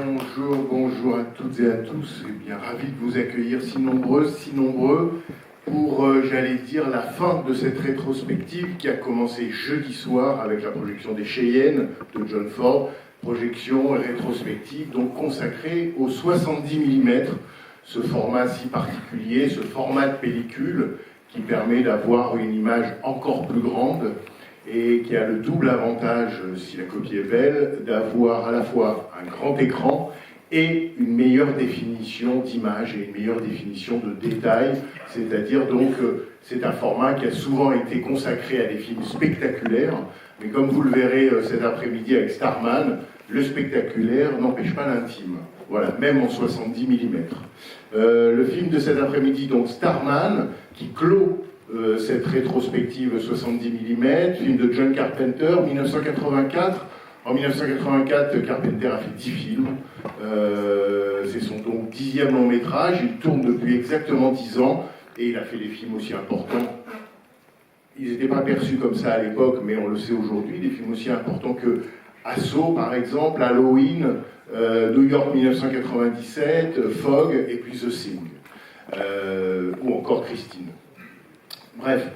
Bonjour à toutes et à tous. Et bien, ravi de vous accueillir si nombreuses, si nombreux pour, j'allais dire, la fin de cette rétrospective qui a commencé jeudi soir avec la projection des Cheyennes de John Ford, projection rétrospective donc consacrée aux 70 mm, ce format si particulier, ce format de pellicule qui permet d'avoir une image encore plus grande et qui a le double avantage, si la copie est belle, d'avoir à la fois un grand écran et une meilleure définition d'image et une meilleure définition de détail, c'est-à-dire donc c'est un format qui a souvent été consacré à des films spectaculaires, mais comme vous le verrez cet après-midi avec Starman, le spectaculaire n'empêche pas l'intime, voilà, même en 70 mm. Le film de cet après-midi, donc Starman, qui clôt cette rétrospective 70 mm, film de John Carpenter, 1984. En 1984, Carpenter a fait 10 films. C'est son donc 10e long métrage. Il tourne depuis exactement 10 ans et il a fait des films aussi importants. Ils n'étaient pas perçus comme ça à l'époque, mais on le sait aujourd'hui. Des films aussi importants que Assaut, par exemple, Halloween, New York 1997, Fog et puis The Thing, ou encore Christine. Bref,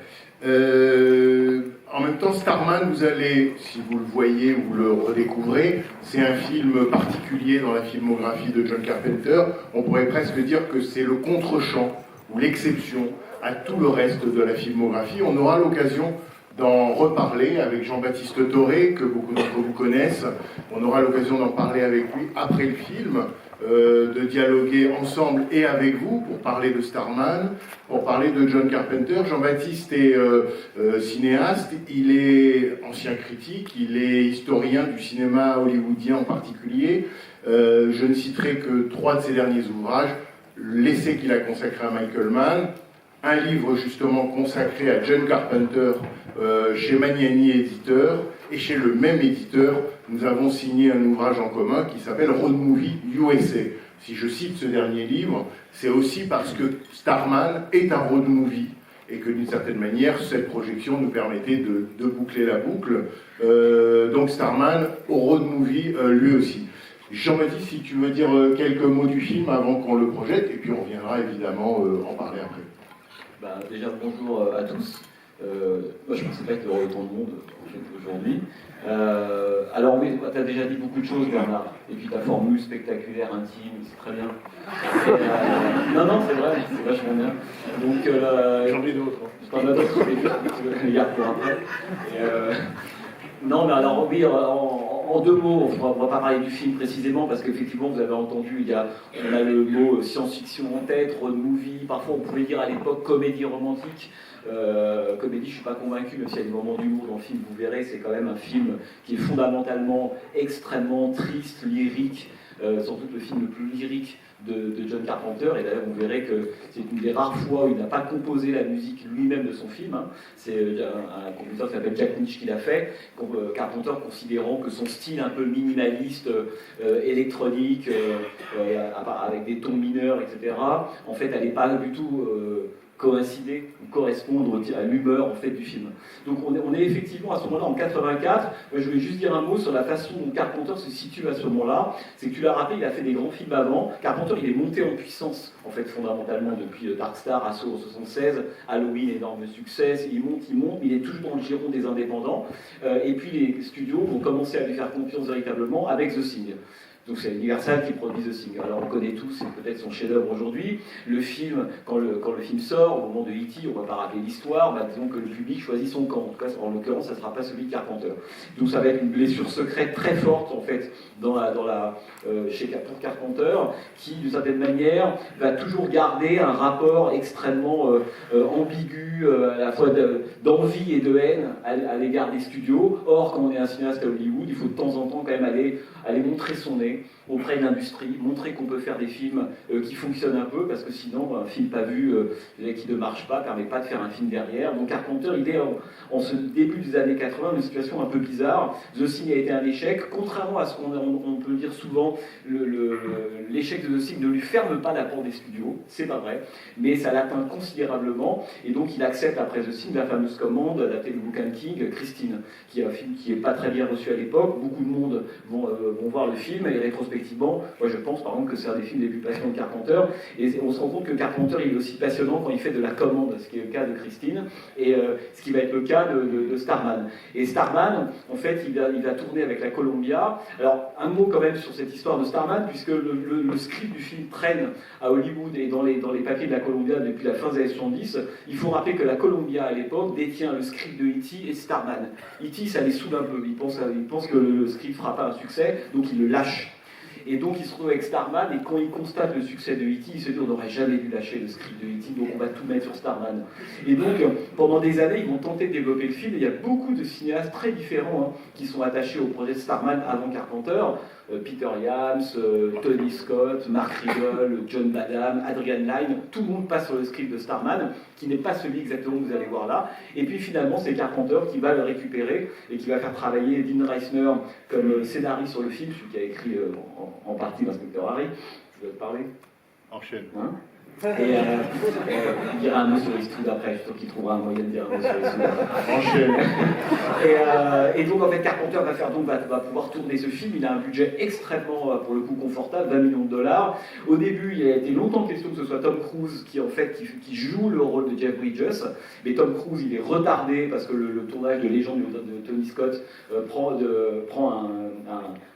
en même temps, Starman, vous allez, si vous le voyez, vous le redécouvrez, c'est un film particulier dans la filmographie de John Carpenter. On pourrait presque dire que c'est le contre-champ ou l'exception à tout le reste de la filmographie. On aura l'occasion d'en reparler avec Jean-Baptiste Toré, que beaucoup d'entre vous connaissent. On aura l'occasion d'en parler avec lui après le film, de dialoguer ensemble et avec vous pour parler de Starman, pour parler de John Carpenter. Jean-Baptiste est cinéaste, il est ancien critique, il est historien du cinéma hollywoodien en particulier. Je ne citerai que 3 de ses derniers ouvrages, l'essai qu'il a consacré à Michael Mann, un livre justement consacré à John Carpenter chez Magnani Éditeur, et chez le même éditeur, nous avons signé un ouvrage en commun qui s'appelle Road Movie USA. Si je cite ce dernier livre, c'est aussi parce que Starman est un road movie, et que d'une certaine manière, cette projection nous permettait de boucler la boucle. Donc Starman, au road movie, lui aussi. Jean-Baptiste, si tu veux dire quelques mots du film avant qu'on le projette, et puis on reviendra évidemment en parler après. Déjà, bonjour à tous. Moi, je ne pensais pas qu'il y aurait autant de monde en fait, aujourd'hui. Alors, oui, tu as déjà dit beaucoup de choses, Bernard. Et puis ta formule spectaculaire, intime, c'est très bien. Non, c'est vrai, c'est vachement bien. Donc, j'en ai d'autres. J'en ai d'autres, je les garde pour après. Non, mais alors, oui, en 2 mots, on ne va pas parler du film précisément, parce qu'effectivement, vous avez entendu, on a le mot science-fiction en tête, road movie, parfois on pouvait dire à l'époque comédie romantique. Comédie, je ne suis pas convaincu, même s'il y a des moments d'humour dans le film, vous verrez, c'est quand même un film qui est fondamentalement extrêmement triste, lyrique, sans doute le film le plus lyrique de John Carpenter, et d'ailleurs vous verrez que c'est une des rares fois où il n'a pas composé la musique lui-même de son film, hein. C'est un compositeur qui s'appelle Jack Nitzsche qui l'a fait, Carpenter considérant que son style un peu minimaliste, électronique, avec des tons mineurs, etc., en fait n'allait pas du tout coïncider ou correspondre à l'humeur en fait du film. Donc on est effectivement à ce moment-là en 84. Je voulais juste dire un mot sur la façon dont Carpenter se situe à ce moment-là. C'est que tu l'as rappelé, il a fait des grands films avant. Carpenter, il est monté en puissance en fait fondamentalement depuis Dark Star, Assaut en 76, Halloween, énorme succès. Il monte, mais il est toujours dans le giron des indépendants. Et puis les studios vont commencer à lui faire confiance véritablement avec The Thing. Donc c'est Universal qui produit The Thing. Alors on connaît tous, c'est peut-être son chef-d'œuvre aujourd'hui. Le film, quand le film sort, au moment de E.T., on ne va pas rappeler l'histoire, disons que le public choisit son camp. En tout cas, en l'occurrence, ça ne sera pas celui de Carpenter. Donc ça va être une blessure secrète très forte, en fait, pour Carpenter, qui, d'une certaine manière, va toujours garder un rapport extrêmement ambigu, à la fois d'envie et de haine à l'égard des studios. Or, quand on est un cinéaste à Hollywood, il faut de temps en temps quand même aller montrer son nez auprès de l'industrie, montrer qu'on peut faire des films qui fonctionnent un peu, parce que sinon, un film pas vu, qui ne marche pas, ne permet pas de faire un film derrière. Donc Carpenter, il est en ce début des années 80, une situation un peu bizarre. The Thing a été un échec, contrairement à ce qu'on peut dire souvent, l'échec de The Thing ne lui ferme pas la porte des studios, c'est pas vrai, mais ça l'atteint considérablement, et donc il accepte après The Thing la fameuse commande adaptée de Lucan King, Christine, qui est un film qui n'est pas très bien reçu à l'époque. Beaucoup de monde vont voir le film, et rétrospectivement, moi je pense par exemple que c'est un des films les plus passionnants de Carpenter, et on se rend compte que Carpenter il est aussi passionnant quand il fait de la commande, ce qui est le cas de Christine, et ce qui va être le cas de Starman. Et Starman, en fait, il va tourner avec la Columbia. Alors, un mot quand même sur cette histoire de Starman, puisque le script du film traîne à Hollywood et dans les papiers de la Columbia depuis la fin des années 70. Il faut rappeler que la Columbia, à l'époque, détient le script de E.T. et Starman. E.T., ça les saoule un peu. Il pense que le script ne fera pas un succès, donc il le lâche. Et donc il se retrouve avec Starman, et quand il constate le succès de E.T., il se dit on n'aurait jamais dû lâcher le script de E.T., donc on va tout mettre sur Starman. Et donc pendant des années, ils vont tenter de développer le film, et il y a beaucoup de cinéastes très différents qui sont attachés au projet de Starman avant Carpenter. Peter Iams, Tony Scott, Mark Riegel, John Badham, Adrian Lyne, tout le monde passe sur le script de Starman, qui n'est pas celui exactement que vous allez voir là. Et puis finalement, c'est Carpenter qui va le récupérer et qui va faire travailler Dean Reisner comme scénariste sur le film, celui qui a écrit en partie l'Inspecteur Harry. Je vais te parler. Enchaîne. Hein et il dira un mot sur Eastwood après, je suis sûr qu'il trouvera un moyen de dire un mot sur Eastwood. Enchaîne. Et donc en fait Carpenter va pouvoir tourner ce film. Il a un budget extrêmement, pour le coup, confortable, 20 millions de dollars. Au début, il a été longtemps question que ce soit Tom Cruise qui joue le rôle de Jeff Bridges, mais Tom Cruise il est retardé parce que le tournage de Légende de Tony Scott prend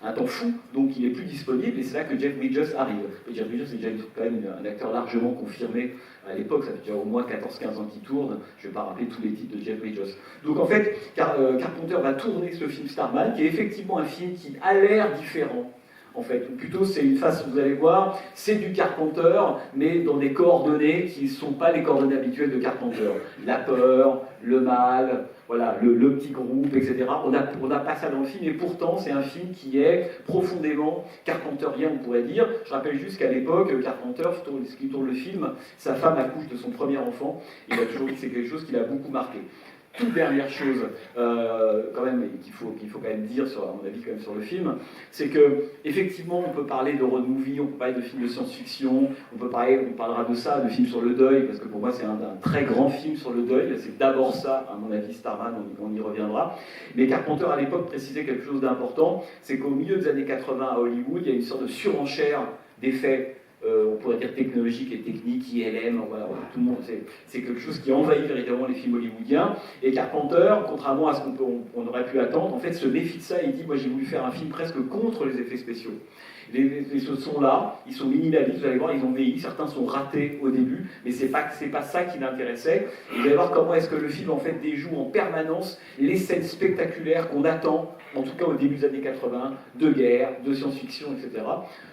un temps fou, donc il n'est plus disponible, et c'est là que Jeff Bridges arrive. Et Jeff Bridges est déjà quand même un acteur largement confirmé à l'époque, ça fait déjà au moins 14-15 ans qu'il tourne, je ne vais pas rappeler tous les titres de Jeff Bridges. Donc en fait, Carpenter va tourner ce film Starman, qui est effectivement un film qui a l'air différent. En fait, ou plutôt c'est une façon, vous allez voir, c'est du Carpenter, mais dans des coordonnées qui ne sont pas les coordonnées habituelles de Carpenter. La peur, le mal, voilà, le petit groupe, etc. On n'a pas ça dans le film, et pourtant c'est un film qui est profondément carpenterien, on pourrait dire. Je rappelle juste qu'à l'époque, Carpenter, qui tourne le film, sa femme accouche de son premier enfant, il a toujours dit que c'est quelque chose qui l'a beaucoup marqué. Toute dernière chose, quand même, qu'il faut quand même dire, à mon avis, quand même, sur le film, c'est que effectivement, on peut parler de road movie, on peut parler de films de science-fiction, on parlera de ça, de films sur le deuil, parce que pour moi, c'est un très grand film sur le deuil. C'est d'abord ça, à mon avis, Starman, on y reviendra. Mais Carpenter, à l'époque, précisait quelque chose d'important, c'est qu'au milieu des années 80 à Hollywood, il y a une sorte de surenchère d'effets. On pourrait dire technologique et technique, ILM, voilà, tout le monde, c'est quelque chose qui envahit véritablement les films hollywoodiens. Et Carpenter, contrairement à ce qu'on aurait pu attendre, en fait se méfie de ça et il dit moi j'ai voulu faire un film presque contre les effets spéciaux. Les sont là, ils sont minimalistes, vous allez voir, ils ont vieilli, certains sont ratés au début, mais c'est pas ça qui l'intéressait. Vous allez voir comment est-ce que le film en fait déjoue en permanence les scènes spectaculaires qu'on attend, en tout cas au début des années 80, de guerre, de science-fiction, etc.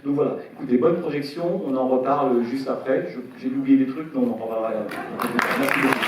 Donc voilà, écoutez, bonne projection, on en reparle juste après. J'ai oublié des trucs, mais on en reparlera. Merci beaucoup.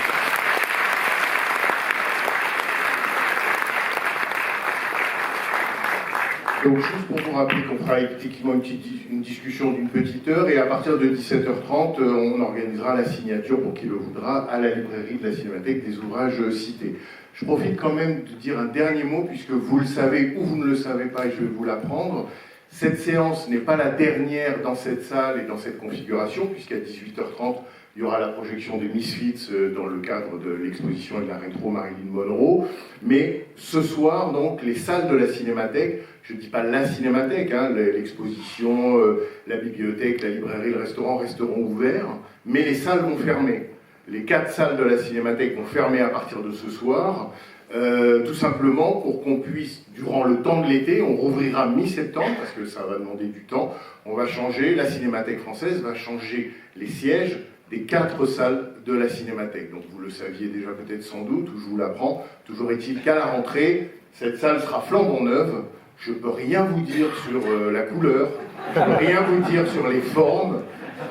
Donc juste pour vous rappeler qu'on fera effectivement une discussion d'une petite heure, et à partir de 17h30, on organisera la signature, pour qui le voudra, à la librairie de la Cinémathèque des ouvrages cités. Je profite quand même de dire un dernier mot, puisque vous le savez ou vous ne le savez pas, et je vais vous l'apprendre. Cette séance n'est pas la dernière dans cette salle et dans cette configuration, puisqu'à 18h30, il y aura la projection des Misfits dans le cadre de l'exposition et de la rétro Marilyn Monroe. Mais ce soir, donc, les salles de la Cinémathèque, je ne dis pas la Cinémathèque, hein, l'exposition, la bibliothèque, la librairie, le restaurant resteront ouverts, mais les salles vont fermer. Les 4 salles de la Cinémathèque vont fermer à partir de ce soir, tout simplement pour qu'on puisse, durant le temps de l'été, on rouvrira mi-septembre, parce que ça va demander du temps, on va changer, la Cinémathèque française va changer les sièges des 4 salles de la Cinémathèque. Donc vous le saviez déjà peut-être sans doute, ou je vous l'apprends, toujours est-il qu'à la rentrée, cette salle sera flambant neuve. Je ne peux rien vous dire sur la couleur, je ne peux rien vous dire sur les formes.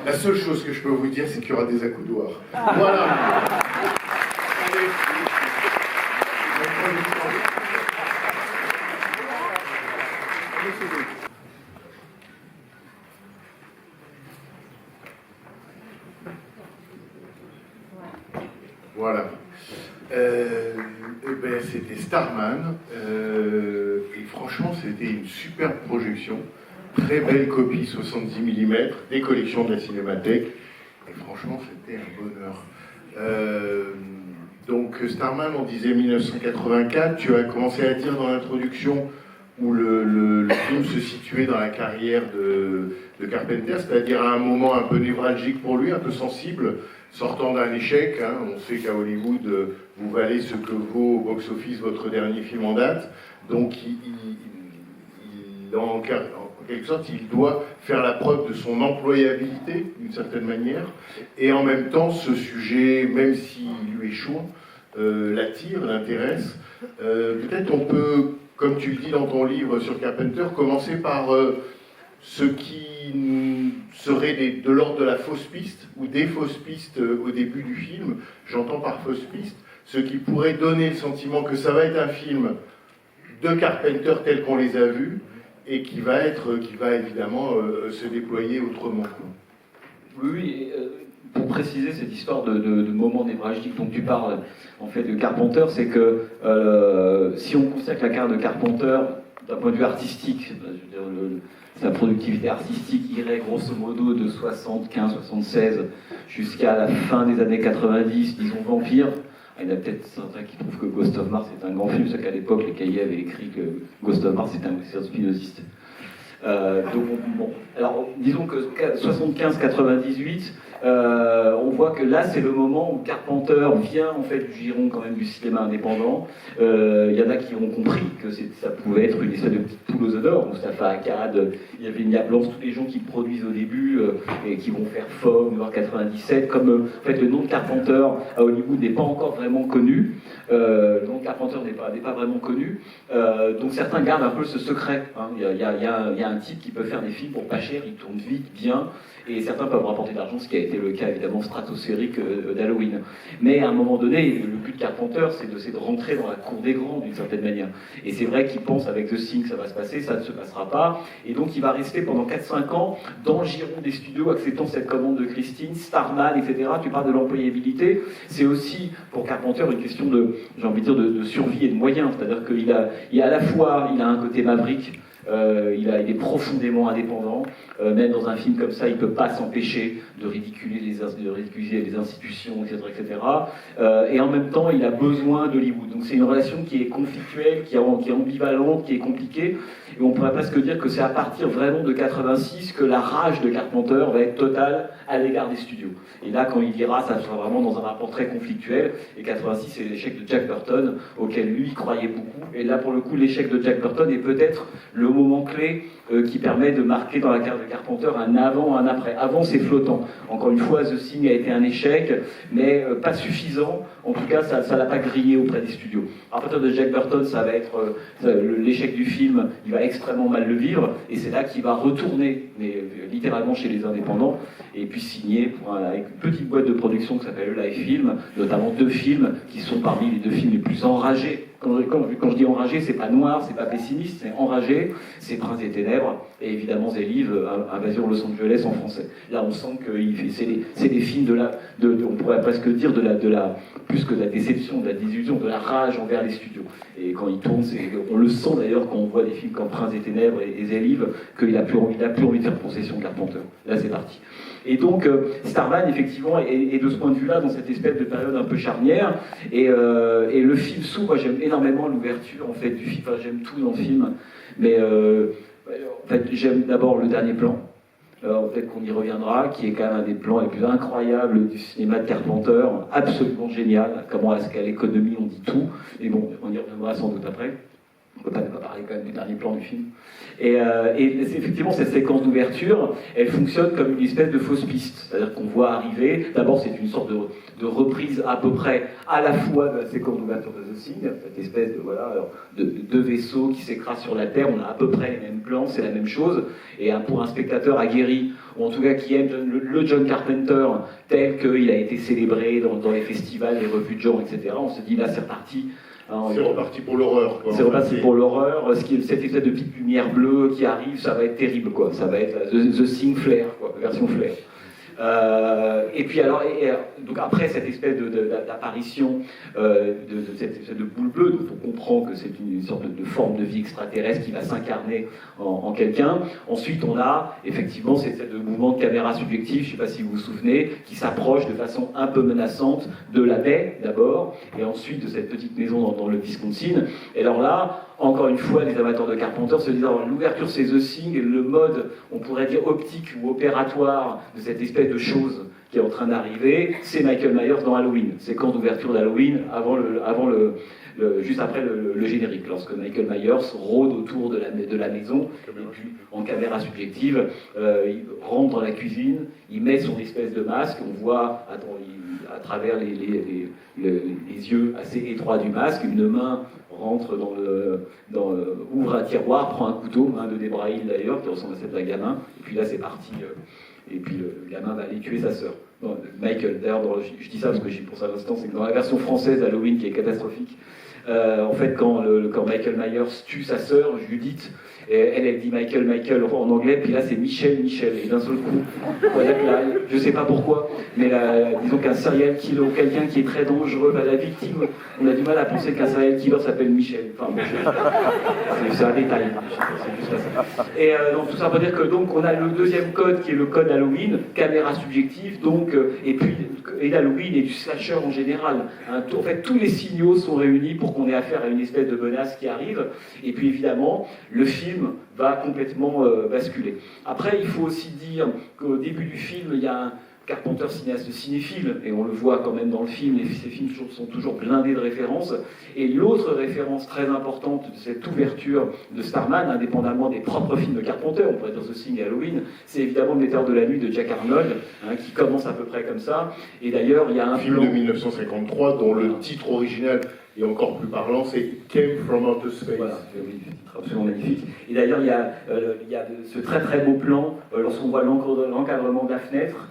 La seule chose que je peux vous dire, c'est qu'il y aura des accoudoirs. Voilà. Allez. Voilà. C'était Starman, et franchement c'était une superbe projection, très belle copie 70 mm, des collections de la Cinémathèque, et franchement c'était un bonheur. Donc Starman, on disait 1984, tu as commencé à dire dans l'introduction où le film se situait dans la carrière de Carpenter, c'est-à-dire à un moment un peu névralgique pour lui, un peu sensible, sortant d'un échec. Hein. On sait qu'à Hollywood, vous valez ce que vaut au box-office votre dernier film en date. Donc, en quelque sorte, il doit faire la preuve de son employabilité, d'une certaine manière. Et en même temps, ce sujet, même s'il lui échoue, l'attire, l'intéresse. Peut-être on peut, comme tu le dis dans ton livre sur Carpenter, commencer par ce qui serait de l'ordre de la fausse piste, ou des fausses pistes au début du film. J'entends par fausse piste ce qui pourrait donner le sentiment que ça va être un film de Carpenter tel qu'on les a vus, et qui va évidemment se déployer autrement. Oui, pour préciser cette histoire de moment névralgique dont tu parles, en fait, de Carpenter, c'est que si on constate la carrière de Carpenter d'un point de vue artistique, je veux dire, sa productivité artistique irait grosso modo de 75-76 jusqu'à la fin des années 90, disons Vampire. Il y en a peut-être certains qui trouvent que Ghost of Mars est un grand film, parce qu'à l'époque, les cahiers avaient écrit que Ghost of Mars est un western spinoziste. Donc, bon, alors disons que 75-98, on voit que là c'est le moment où Carpenter vient en fait du giron quand même du cinéma indépendant. Il y en a qui ont compris que ça pouvait être une espèce de petite poule aux œufs d'or. Mustapha Akkad, il y avait Nia Blanche, tous les gens qui produisent au début et qui vont faire Fog, New York 97. Comme en fait le nom de Carpenter à Hollywood n'est pas encore vraiment connu. Le nom de Carpenter n'est pas vraiment connu. Donc certains gardent un peu ce secret. Hein. Il y a un type qui peut faire des films pour pas cher, il tourne vite, bien, et certains peuvent rapporter de l'argent, ce qui a été le cas évidemment stratosphérique d'Halloween. Mais à un moment donné, le but de Carpenter, c'est de rentrer dans la cour des grands d'une certaine manière. Et c'est vrai qu'il pense avec The Thing que ça va se passer, ça ne se passera pas. Et donc il va rester pendant 4-5 ans dans le giron des studios, acceptant cette commande de Christine, Starman, etc. Tu parles de l'employabilité. C'est aussi pour Carpenter une question j'ai envie de dire, de survie et de moyens. C'est-à-dire qu'il a à la fois un côté maverick. Il est profondément indépendant, même dans un film comme ça, il ne peut pas s'empêcher de ridiculiser les institutions, etc. etc. Et en même temps, il a besoin d'Hollywood. Donc c'est une relation qui est conflictuelle, qui est ambivalente, qui est compliquée. Et on pourrait presque dire que c'est à partir vraiment de 86 que la rage de Carpenter va être totale à l'égard des studios. Et là, quand il ira, ça sera vraiment dans un rapport très conflictuel. Et 86, c'est l'échec de Jack Burton, auquel lui croyait beaucoup. Et là, pour le coup, l'échec de Jack Burton est peut-être le moment clé qui permet de marquer dans la carrière de Carpenter un avant, un après. Avant, c'est flottant. Encore une fois, The Thing a été un échec, mais pas suffisant. En tout cas, ça ne l'a pas grillé auprès des studios. À partir de Jack Burton, ça va être l'échec du film, il va extrêmement mal le vivre, et c'est là qu'il va retourner, mais littéralement chez les indépendants, et puis signer avec une petite boîte de production qui s'appelle Live Film, notamment 2 films qui sont parmi les 2 films les plus enragés. Quand je dis enragé, c'est pas noir, c'est pas pessimiste, c'est enragé, c'est Prince des Ténèbres, et évidemment Zélive, Invasion Los Angeles en français. Là, on sent que c'est des films on pourrait presque dire plus que de la déception, de la désillusion, de la rage envers les studios. Et quand il tourne, on le sent d'ailleurs quand on voit des films comme Prince des Ténèbres et Zélive, qu'il a plus envie de faire concession de Carpenter. Là, c'est parti. Et donc, Starman, effectivement, est de ce point de vue-là, dans cette espèce de période un peu charnière. Et le film s'ouvre, moi j'aime énormément l'ouverture en fait, du film, enfin, j'aime tout dans le film, mais en fait, j'aime d'abord le dernier plan. Peut-être qu'on y reviendra, qui est quand même un des plans les plus incroyables du cinéma de Carpenter, absolument génial. Comment est-ce qu'à l'économie on dit tout, et bon, on y reviendra sans doute après. On ne peut pas parler quand même du dernier plan du film. Et c'est effectivement cette séquence d'ouverture, elle fonctionne comme une espèce de fausse piste. C'est-à-dire qu'on voit arriver, d'abord c'est une sorte de reprise à peu près à la fois de la séquence d'ouverture de The Thing, cette espèce de vaisseaux qui s'écrasent sur la Terre, on a à peu près les mêmes plans, c'est la même chose. Et pour un spectateur aguerri, ou en tout cas qui aime le John Carpenter tel qu'il a été célébré dans les festivals, les revues de genre, etc., on se dit là c'est reparti. C'est reparti pour l'horreur. C'est reparti pour l'horreur. Cette espèce de petite lumière bleue qui arrive, ça va être terrible, quoi. Ça va être The Thing Flare, quoi, version Flare. Et puis alors, donc après cette espèce d'apparition de cette espèce de boule bleue, dont on comprend que c'est une sorte de forme de vie extraterrestre qui va s'incarner en quelqu'un. Ensuite, on a effectivement ce mouvement de caméra subjective, je ne sais pas si vous vous souvenez, qui s'approche de façon un peu menaçante de la baie d'abord, et ensuite de cette petite maison dans le Wisconsin. Et alors là, encore une fois, les amateurs de Carpenter se disent l'ouverture c'est The Thing, le mode, on pourrait dire optique ou opératoire de cette espèce de chose qui est en train d'arriver, c'est Michael Myers dans Halloween, séquence d'ouverture d'Halloween juste après le générique, lorsque Michael Myers rôde autour de la maison, et puis en caméra subjective, il rentre dans la cuisine, il met son espèce de masque, on voit à travers les yeux assez étroits du masque, une main rentre ouvre un tiroir, prend un couteau, main de Debra Hill d'ailleurs, qui ressemble à celle d'un gamin, et puis là c'est parti, et puis le gamin va aller tuer sa sœur. Michael, d'ailleurs, je dis ça parce que j'y pense à l'instant, c'est que dans la version française d'Halloween, qui est catastrophique, en fait, quand Michael Myers tue sa sœur, Judith, elle dit Michael en anglais, puis là c'est Michel, et d'un seul coup, voilà que là, je sais pas pourquoi, mais là, disons qu'un serial killer ou quelqu'un qui est très dangereux, la victime, on a du mal à penser qu'un serial killer s'appelle Michel. Enfin, bon, c'est un détail, c'est juste ça. Et donc tout ça veut dire que donc on a le deuxième code qui est le code Halloween, caméra subjective, donc et d'Halloween et du slasher en général. Hein, en fait, tous les signaux sont réunis pour qu'on ait affaire à une espèce de menace qui arrive. Et puis évidemment, le film va complètement basculer. Après, il faut aussi dire qu'au début du film, il y a un Carpenter cinéaste cinéphile, et on le voit quand même dans le film, ces films sont toujours blindés de références. Et l'autre référence très importante de cette ouverture de Starman, indépendamment des propres films de Carpenter, on pourrait dire The Thing et Halloween, c'est évidemment Le Metteur de la Nuit de Jack Arnold, qui commence à peu près comme ça. Et d'ailleurs, il y a un film de 1953 dont le titre original est encore plus parlant, c'est It Came from Outer Space. Voilà, oui, absolument magnifique. Et d'ailleurs, il y a ce très très beau plan, lorsqu'on voit l'encadrement de la fenêtre,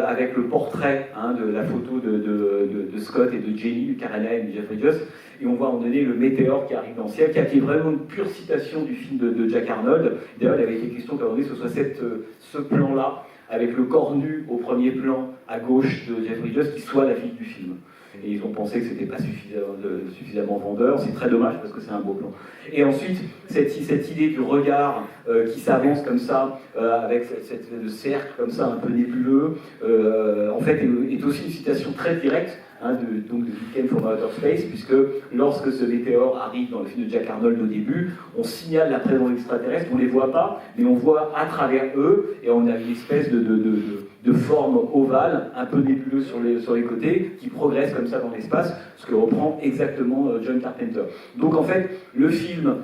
avec le portrait de la photo de Scott et de Jenny, du Karen Lane et de Jeffrey Just, et on voit à un moment donné le météore qui arrive dans le ciel, qui a été vraiment une pure citation du film de Jack Arnold. D'ailleurs, il avait été question qu'à un moment donné, ce soit ce plan-là, avec le corps nu au premier plan à gauche de Jeffrey Just, qui soit l'affiche du film. Et ils ont pensé que c'était pas suffisamment vendeur. C'est très dommage parce que c'est un beau plan. Et ensuite, cette idée du regard qui s'avance comme ça, avec ce cercle comme ça un peu nébuleux, en fait, est aussi une citation très directe de It Came from Outer Space, puisque lorsque ce météore arrive dans le film de Jack Arnold au début, on signale la présence extraterrestre, on ne les voit pas, mais on voit à travers eux, et on a une espèce de forme ovale, un peu nébuleuse sur les côtés, qui progresse comme ça dans l'espace, ce que reprend exactement John Carpenter. Donc en fait, le film,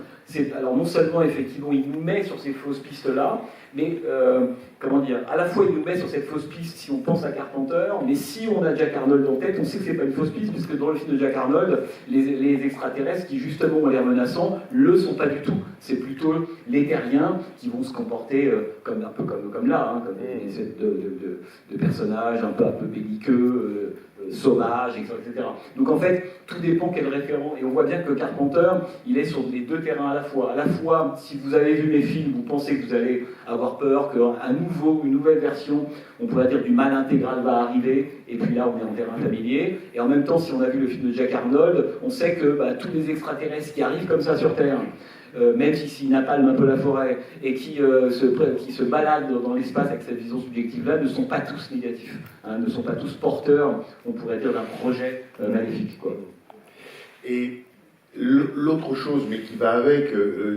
alors non seulement effectivement il nous met sur ces fausses pistes-là, mais comment dire, à la fois il nous met sur cette fausse piste si on pense à Carpenter, mais si on a Jack Arnold en tête, on sait que c'est pas une fausse piste, puisque dans le film de Jack Arnold, les extraterrestres qui justement ont l'air menaçants, le sont pas du tout. C'est plutôt les terriens qui vont se comporter un peu comme là, comme des espèces de personnages un peu belliqueux, sauvages, etc. Donc en fait, tout dépend quel référent. Et on voit bien que Carpenter, il est sur les deux terrains à la fois. À la fois, si vous avez vu mes films, vous pensez que vous allez avoir peur une nouvelle version, on pourrait dire du mal intégral va arriver, et puis là on est en terrain familier. Et en même temps, si on a vu le film de Jack Arnold, on sait que tous les extraterrestres qui arrivent comme ça sur Terre, même s'ils napalment un peu la forêt, et qui se baladent dans l'espace avec cette vision subjective-là, ne sont pas tous négatifs, ne sont pas tous porteurs, on pourrait dire, d'un projet maléfique, quoi. Et l'autre chose, mais qui va avec,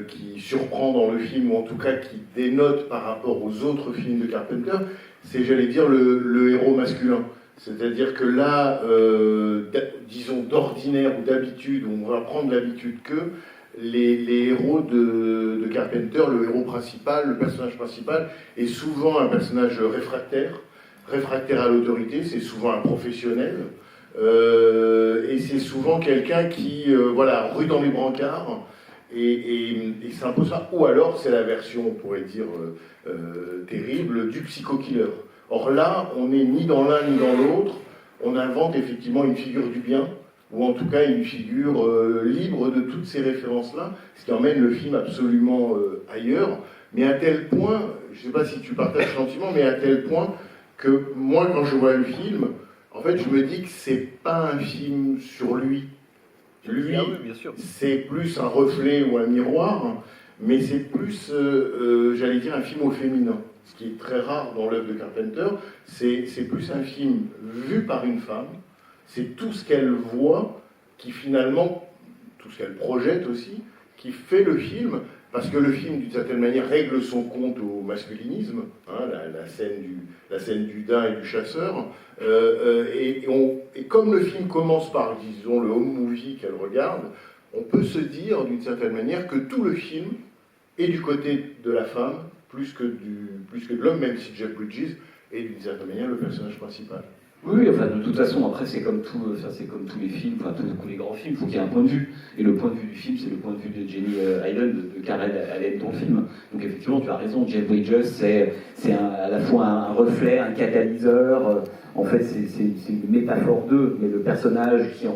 qui surprend dans le film, ou en tout cas qui dénote par rapport aux autres films de Carpenter, c'est, j'allais dire, le héros masculin. C'est-à-dire que là, disons d'ordinaire ou d'habitude, on va prendre l'habitude que les héros de Carpenter, le héros principal, le personnage principal, est souvent un personnage réfractaire à l'autorité, c'est souvent un professionnel, et c'est souvent quelqu'un qui, rue dans les brancards, et s'impose ça. Ou alors, c'est la version, on pourrait dire, terrible, du psycho-killer. Or là, on n'est ni dans l'un ni dans l'autre, on invente effectivement une figure du bien, ou en tout cas une figure libre de toutes ces références-là, ce qui emmène le film absolument ailleurs, mais à tel point, je ne sais pas si tu partages ce sentiment, mais à tel point que moi, quand je vois le film, en fait, je me dis que c'est pas un film sur lui. Lui, c'est plus un reflet ou un miroir, mais c'est plus, j'allais dire, un film au féminin. Ce qui est très rare dans l'œuvre de Carpenter, c'est plus un film vu par une femme. C'est tout ce qu'elle voit qui finalement, tout ce qu'elle projette aussi, qui fait le film, parce que le film, d'une certaine manière, règle son compte au masculinisme, hein, la scène du daim et du chasseur, et comme le film commence par, disons, le home movie qu'elle regarde, on peut se dire, d'une certaine manière, que tout le film est du côté de la femme, plus que de l'homme, même si Jeff Bridges est, d'une certaine manière, le personnage principal. Oui, enfin, de toute façon, après, c'est comme tous les films, enfin, tous les grands films, il faut qu'il y ait un point de vue. Et le point de vue du film, c'est le point de vue de Jenny Hyland, de Karen Allen dans le film. Donc, effectivement, tu as raison, Jeff Bridges, c'est à la fois un reflet, un catalyseur. En fait, c'est une métaphore d'eux, mais le personnage qui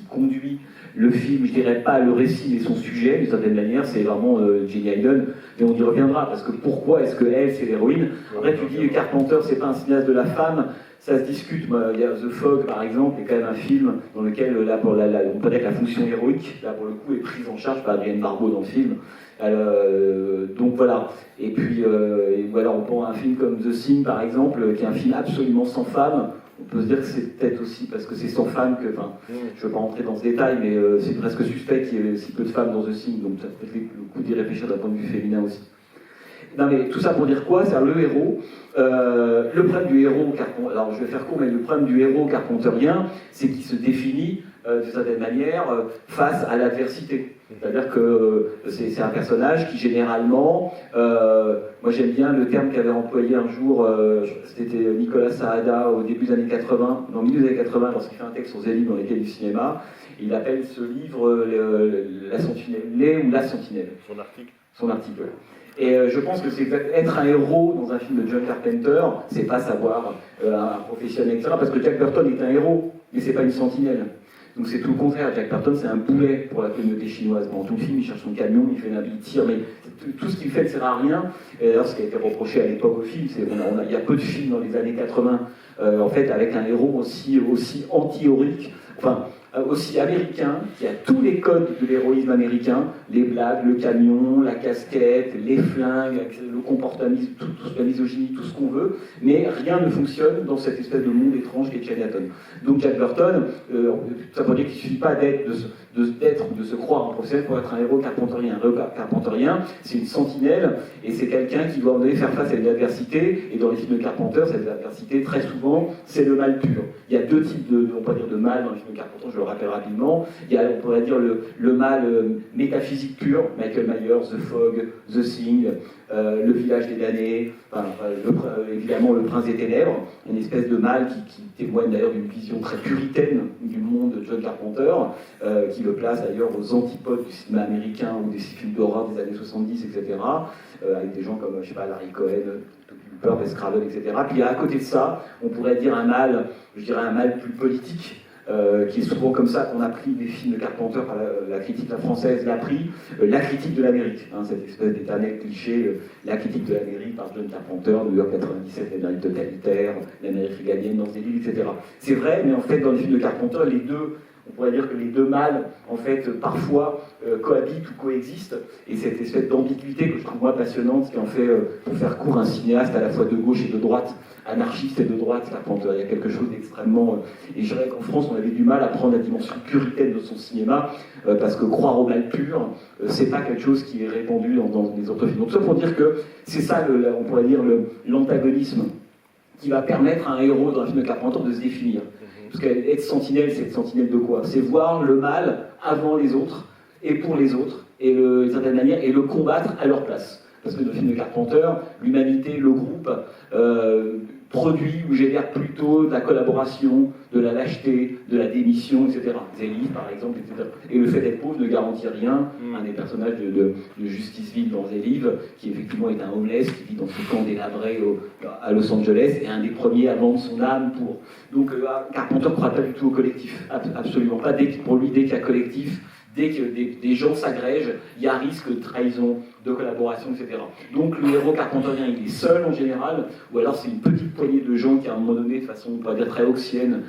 conduit le film, je dirais pas le récit et son sujet, d'une certaine manière, c'est vraiment Jenny Hyland, et on y reviendra, parce que pourquoi est-ce qu'elle, c'est l'héroïne? Après, tu dis, Carpenter, c'est pas un cinéaste de la femme, ça se discute. Il y a The Fog, par exemple, qui est quand même un film dans lequel, là, on peut dire que la fonction héroïque, là, pour le coup, est prise en charge par Adrienne Barbeau dans le film. Donc voilà. Et puis, voilà, on prend un film comme The Thing, par exemple, qui est un film absolument sans femme. On peut se dire que c'est peut-être aussi parce que c'est sans femme que, enfin, je ne veux pas rentrer dans ce détail, mais c'est presque suspect qu'il y ait si peu de femmes dans The Thing, donc ça peut être le coup d'y réfléchir d'un point de vue féminin aussi. Non mais tout ça pour dire quoi? C'est le héros. Le problème du héros, alors je vais faire court, mais le problème du héros carpenterien, c'est qu'il se définit d'une certaine manière face à l'adversité. C'est-à-dire que c'est un personnage qui généralement, moi j'aime bien le terme qu'avait employé un jour, c'était Nicolas Saada au début des années 80, dans le milieu des années 80, lorsqu'il fait un texte sur Zélie dans les quais du cinéma, il appelle ce livre La Sentinelle, ou La Sentinelle. Son article. Et je pense que c'est être un héros dans un film de John Carpenter, c'est pas savoir un professionnel, etc. Parce que Jack Burton est un héros, mais c'est pas une sentinelle. Donc c'est tout le contraire. Jack Burton, c'est un boulet pour la communauté chinoise. Pendant tout le film, il cherche son camion, il tire, mais tout ce qu'il fait ne sert à rien. Et d'ailleurs, ce qui a été reproché à l'époque au film, c'est qu'il y a peu de films dans les années 80, en fait, avec un héros aussi anti-héroïque, enfin, aussi américain, qui a tous les codes de l'héroïsme américain, les blagues, le camion, la casquette, les flingues, le comportamisme, la misogynie, tout ce qu'on veut, mais rien ne fonctionne dans cette espèce de monde étrange qu'est Chinatown. Donc Jack Burton, ça veut dire qu'il ne suffit pas de se croire un professionnel pour être un héros carpenterien. Un héros carpenterien, c'est une sentinelle, et c'est quelqu'un qui doit faire face à une adversité, et dans les films de Carpenter, cette adversité, très souvent, c'est le mal pur. Il y a deux types on peut dire de mal dans les films de Carpenter, je le rappelle rapidement. Il y a, on pourrait dire, le mal métaphysique pur, Michael Myers, The Fog, The Thing, Le Village des damnés, évidemment Le Prince des Ténèbres, une espèce de mal qui témoigne d'ailleurs d'une vision très puritaine du monde de John Carpenter, qui le place d'ailleurs aux antipodes du cinéma américain ou des films d'horreur des années 70, etc., avec des gens comme, je sais pas, Larry Cohen, Peur, Wes Craven, etc. Puis à côté de ça, on pourrait dire un mal, je dirais un mal plus politique, qui est souvent comme ça qu'on a pris des films de Carpenter par la critique française l'a pris, la critique de l'Amérique, hein, cette espèce d'éternel cliché, la critique de l'Amérique par John Carpenter, New York 97, l'Amérique totalitaire, l'Amérique régalienne dans ses livres, etc. C'est vrai, mais en fait dans les films de Carpenter, les deux, on pourrait dire que les deux mâles, en fait, parfois cohabitent ou coexistent, et cette espèce d'ambiguïté que je trouve moi passionnante, qui en fait, pour faire court, un cinéaste à la fois de gauche et de droite, anarchiste et de droite, Carpenter. Il y a quelque chose d'extrêmement... et je dirais qu'en France, on avait du mal à prendre la dimension puritaine de son cinéma, parce que croire au mal pur, c'est pas quelque chose qui est répandu dans les autres films. Donc ça pour dire que c'est ça, on pourrait dire, l'antagonisme qui va permettre à un héros dans un film de Carpenter de se définir. Parce qu'être sentinelle, c'est être sentinelle de quoi? C'est voir le mal avant les autres, et pour les autres, et d'une certaine manière, et le combattre à leur place. Parce que dans le film de Carpenter, l'humanité, le groupe, produit ou génère plutôt de la collaboration, de la lâcheté, de la démission, etc. Zélie, par exemple, etc. Et le fait d'être pauvre ne garantit rien. Un des personnages de Justiceville dans Zélie, qui effectivement est un homeless, qui vit dans ce camp délabré à Los Angeles, et un des premiers à vendre son âme pour... Donc Carpenter ne croit pas du tout au collectif, absolument pas. Pour lui, dès qu'il y a collectif, dès que des gens s'agrègent, il y a risque de trahison de collaboration, etc. Donc le héros carpenterien, il est seul en général, ou alors c'est une petite poignée de gens qui, à un moment donné, de façon, on va dire très auxienne,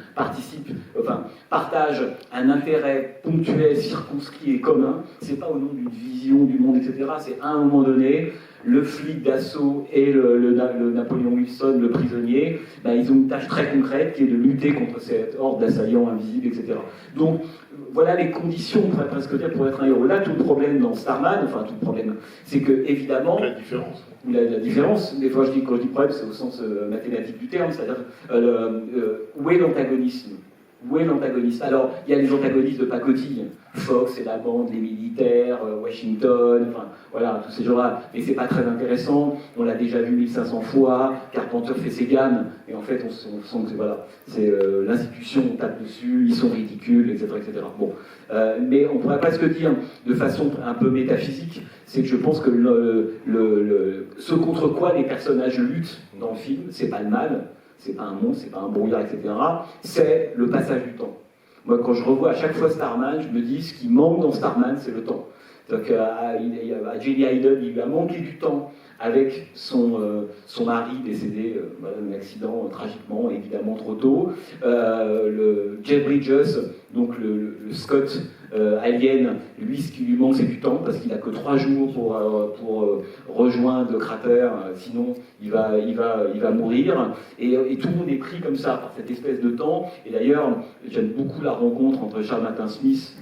partagent un intérêt ponctuel, circonscrit et commun. C'est pas au nom d'une vision du monde, etc. C'est à un moment donné, le flic d'assaut et le Napoléon Wilson, le prisonnier, ben, ils ont une tâche très concrète qui est de lutter contre cette horde d'assaillants invisibles, etc. Donc, voilà les conditions, on pourrait presque dire, pour être un héros. Là, tout le problème dans Starman, enfin tout le problème, c'est que, évidemment... La différence. La différence, des fois quand je dis problème, c'est au sens mathématique du terme, c'est-à-dire où est l'antagonisme? Où est l'antagoniste? Alors, il y a les antagonistes de pacotille. Fox et la bande, les militaires, Washington, enfin, voilà, tous ces gens-là. Mais c'est pas très intéressant. On l'a déjà vu 1500 fois. Carpenter fait ses gammes. Et en fait, on sent que voilà, c'est l'institution, on tape dessus, ils sont ridicules, etc. etc. Bon. Mais on pourrait presque dire, de façon un peu métaphysique, c'est que je pense que ce contre quoi les personnages luttent dans le film, c'est pas le mal. C'est pas un monstre, c'est pas un brouillard, etc. C'est le passage du temps. Moi, quand je revois à chaque fois Starman, je me dis ce qui manque dans Starman, c'est le temps. Donc, à Jenny Hayden, il lui a manqué du temps avec son mari décédé d'un accident tragiquement, évidemment trop tôt. Jeff Bridges, donc le Scott alien, lui, ce qui lui manque, c'est du temps, parce qu'il n'a que 3 jours pour rejoindre le cratère, sinon il va mourir. Et tout le monde est pris comme ça, par cette espèce de temps. Et d'ailleurs, j'aime beaucoup la rencontre entre Charles Martin Smith,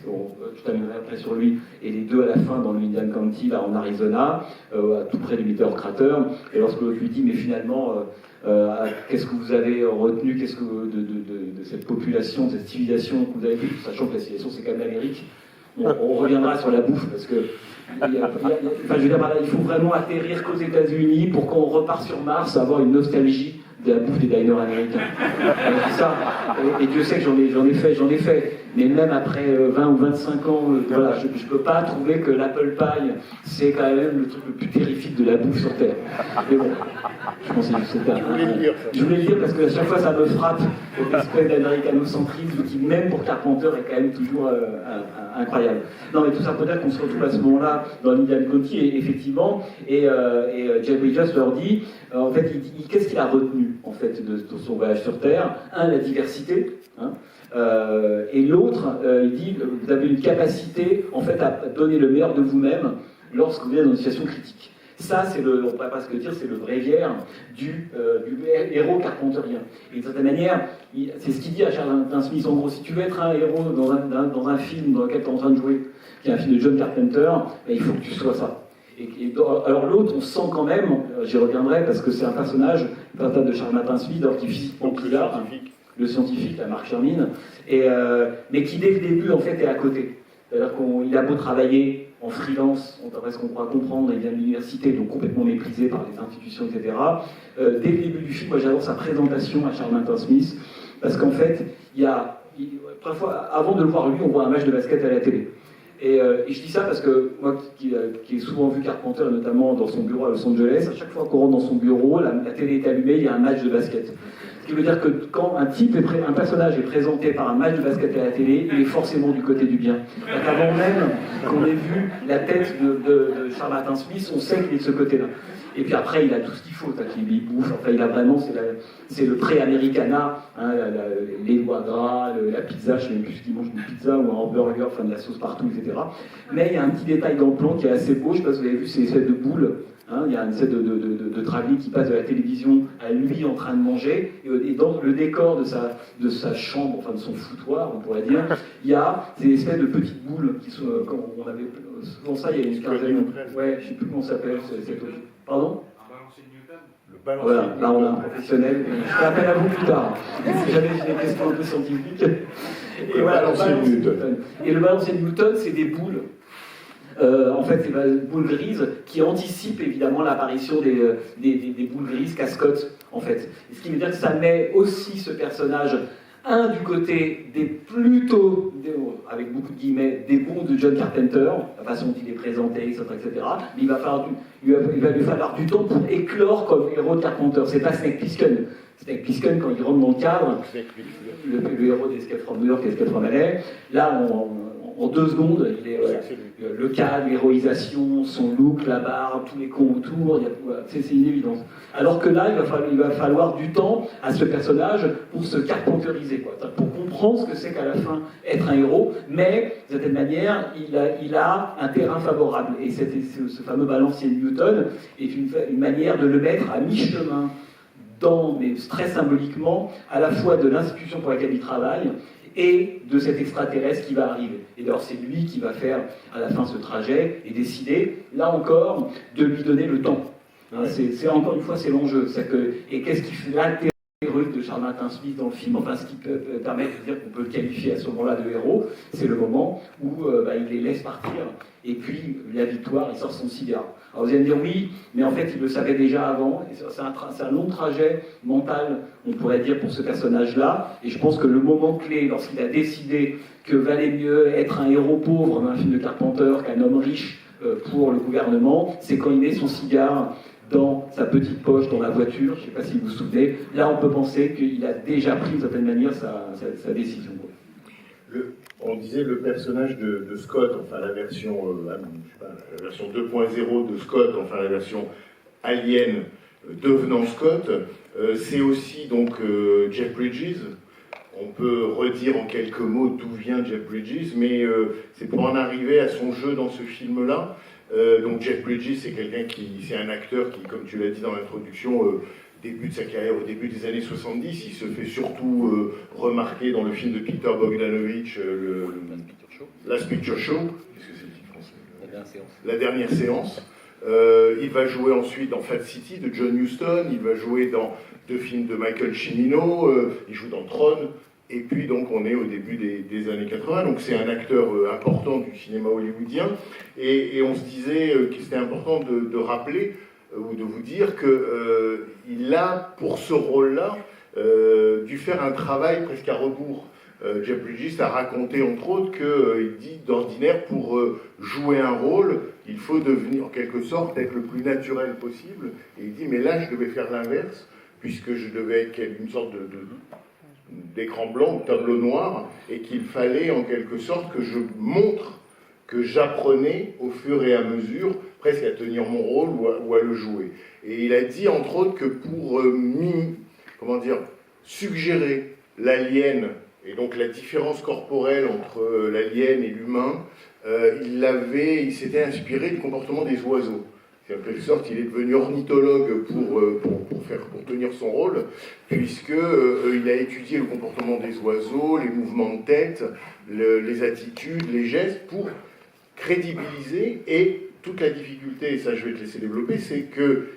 je t'amènerai après sur lui, et les deux à la fin dans le Indian County, là en Arizona, tout près du Meteor Crater. Et lorsque l'autre lui dit, mais finalement, qu'est-ce que vous avez retenu de cette population, de cette civilisation que vous avez vue, sachant que la civilisation c'est quand même l'Amérique. On reviendra sur la bouffe parce que il faut vraiment atterrir qu'aux États-Unis pour qu'on repart sur Mars, avoir une nostalgie de la bouffe des diners américains. Ça, et Dieu sait que j'en ai fait. Mais même après 20 ou 25 ans, voilà, je ne peux pas trouver que l'apple pie, c'est quand même le truc le plus terrifique de la bouffe sur Terre. Mais bon, je pense que c'était je voulais le dire parce que à chaque fois ça me frappe, cette espèce d'américanocentrisme qui, même pour Carpenter, est quand même toujours incroyable. Non, mais tout ça peut-être qu'on se retrouve à ce moment-là dans l'Indian County, et effectivement, et Jeff Bridges leur dit, en fait, qu'est-ce qu'il a retenu en fait de son voyage sur Terre? Un, la diversité. Hein, et l'autre, il dit, vous avez une capacité en fait à donner le meilleur de vous-même lorsque vous êtes dans une situation critique. Ça, on pourrait presque dire, c'est le bréviaire du héros carpenterien. Et d'une certaine manière, c'est ce qu'il dit à Charles Martin Smith. En gros, si tu veux être un héros dans un film dans lequel tu es en train de jouer, qui est un film de John Carpenter, ben, il faut que tu sois ça. Alors l'autre, on sent quand même, j'y reviendrai parce que c'est un personnage de Charles Martin Smith, alors qui est physiquement bizarre. Le scientifique, la Marc Sherman, mais qui dès le début en fait est à côté. C'est-à-dire qu'il a beau travailler en freelance, d'après ce qu'on croit comprendre, il vient de l'université, donc complètement méprisé par les institutions, etc. Dès le début du film, moi j'adore sa présentation à Charles Martin Smith, parce qu'en fait, parfois, avant de le voir lui, on voit un match de basket à la télé. Et je dis ça parce que moi, qui ai souvent vu Carpenter, notamment dans son bureau à Los Angeles, à chaque fois qu'on rentre dans son bureau, la télé est allumée, il y a un match de basket. Ce qui veut dire que quand un personnage est présenté par un match de basket à la télé, il est forcément du côté du bien. Donc avant même qu'on ait vu la tête de Charles Martin Smith, on sait qu'il est de ce côté-là. Et puis après, il a tout ce qu'il faut, il bouffe, enfin il a vraiment, c'est le pré-americana, hein, les doigts gras, la pizza, je ne sais même plus ce qu'il mange, une pizza ou un hamburger, enfin de la sauce partout, etc. Mais il y a un petit détail dans le plan qui est assez beau, je ne sais pas si vous avez vu ces espèces de boules. Hein, il y a une espèce de travelling qui passe de la télévision à lui en train de manger, et dans le décor de sa chambre, enfin de son foutoir, on pourrait dire, il y a ces espèces de petites boules qui sont, quand on avait souvent ça, il y a une quinzaine. Ouais, je ne sais plus comment ça s'appelle. Pardon ? Voilà, là on a un professionnel, je ferai appel à vous plus tard, si jamais j'ai des questions un peu scientifiques. Et voilà, le balancier de Newton. Et le balancier de Newton, c'est des boules. En fait, c'est des boules grises qui anticipent évidemment l'apparition des boules grises casse-côtes, en fait. Et ce qui veut dire que ça met aussi ce personnage, du côté des plutôt, avec beaucoup de guillemets, des bons de John Carpenter, la façon dont il est présenté, etc. Mais il va lui falloir du temps pour éclore comme héros de Carpenter. C'est pas Snake Plissken. Snake Plissken, quand il rentre dans le cadre, le héros d'Escape from New York, Escape from LA, là, en 2 secondes, le cadre, l'héroïsation, son look, la barbe, tous les cons autour, c'est une évidence. Alors que là, il va falloir du temps à ce personnage pour se carpenteriser, quoi, pour comprendre ce que c'est qu'à la fin être un héros, mais d'une certaine manière, il a un terrain favorable. Et ce fameux balancier de Newton est une manière de le mettre à mi-chemin, mais très symboliquement, à la fois de l'institution pour laquelle il travaille et de cet extraterrestre qui va arriver. Et d'ailleurs, c'est lui qui va faire à la fin ce trajet et décider, là encore, de lui donner le temps. Hein, c'est encore une fois, c'est l'enjeu. Et qu'est-ce qui fait l'intérêt de Charles Martin Smith dans le film, enfin ce qui peut permettre de dire qu'on peut le qualifier à ce moment-là de héros, c'est le moment où il les laisse partir, et puis la victoire, il sort son cigare. Alors vous allez me dire oui, mais en fait il le savait déjà avant, et c'est un long trajet mental, on pourrait dire, pour ce personnage-là, et je pense que le moment clé, lorsqu'il a décidé que valait mieux être un héros pauvre dans un film de Carpenter qu'un homme riche pour le gouvernement, c'est quand il met son cigare dans sa petite poche, dans la voiture, je ne sais pas si vous vous souvenez, là on peut penser qu'il a déjà pris d'une certaine manière sa décision. On disait le personnage de Scott, enfin la version, la version 2.0 de Scott, enfin la version alien devenant Scott, c'est aussi donc Jeff Bridges. On peut redire en quelques mots d'où vient Jeff Bridges, mais c'est pour en arriver à son jeu dans ce film-là. Donc Jeff Bridges, c'est un acteur qui, comme tu l'as dit dans l'introduction, débute sa carrière au début des années 70. Il se fait surtout remarquer dans le film de Peter Bogdanovich, Last Picture Show. Qu'est-ce que c'est le titre français ? La dernière séance. Il va jouer ensuite dans Fat City de John Huston. Il va jouer dans 2 films de Michael Cimino. Il joue dans Tron. Et puis donc on est au début des années 80, donc c'est un acteur important du cinéma hollywoodien, et on se disait que c'était important de rappeler ou de vous dire qu'il a pour ce rôle-là dû faire un travail presque à rebours. Jeff Bridges a raconté entre autres qu'il dit d'ordinaire pour jouer un rôle, il faut devenir en quelque sorte être le plus naturel possible, et il dit mais là je devais faire l'inverse, puisque je devais être une sorte d'écran blanc, de tableau noir, et qu'il fallait en quelque sorte que je montre que j'apprenais au fur et à mesure presque à tenir mon rôle ou à le jouer. Et il a dit entre autres que pour suggérer l'alien et donc la différence corporelle entre l'alien et l'humain, il s'était inspiré du comportement des oiseaux. En quelque sorte, il est devenu ornithologue pour tenir son rôle, puisqu'il a étudié le comportement des oiseaux, les mouvements de tête, les attitudes, les gestes, pour crédibiliser. Et toute la difficulté, et ça je vais te laisser développer, c'est que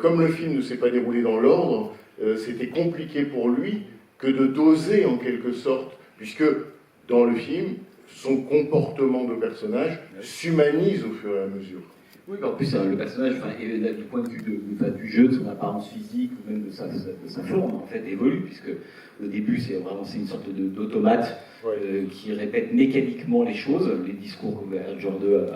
comme le film ne s'est pas déroulé dans l'ordre, c'était compliqué pour lui que de doser en quelque sorte, puisque dans le film, son comportement de personnage s'humanise au fur et à mesure. Oui, en plus, le personnage, du point de vue du jeu, de son apparence physique, ou même de sa forme, en fait, évolue, puisque au début, c'est une sorte d'automate qui répète mécaniquement les choses, les discours que genre 2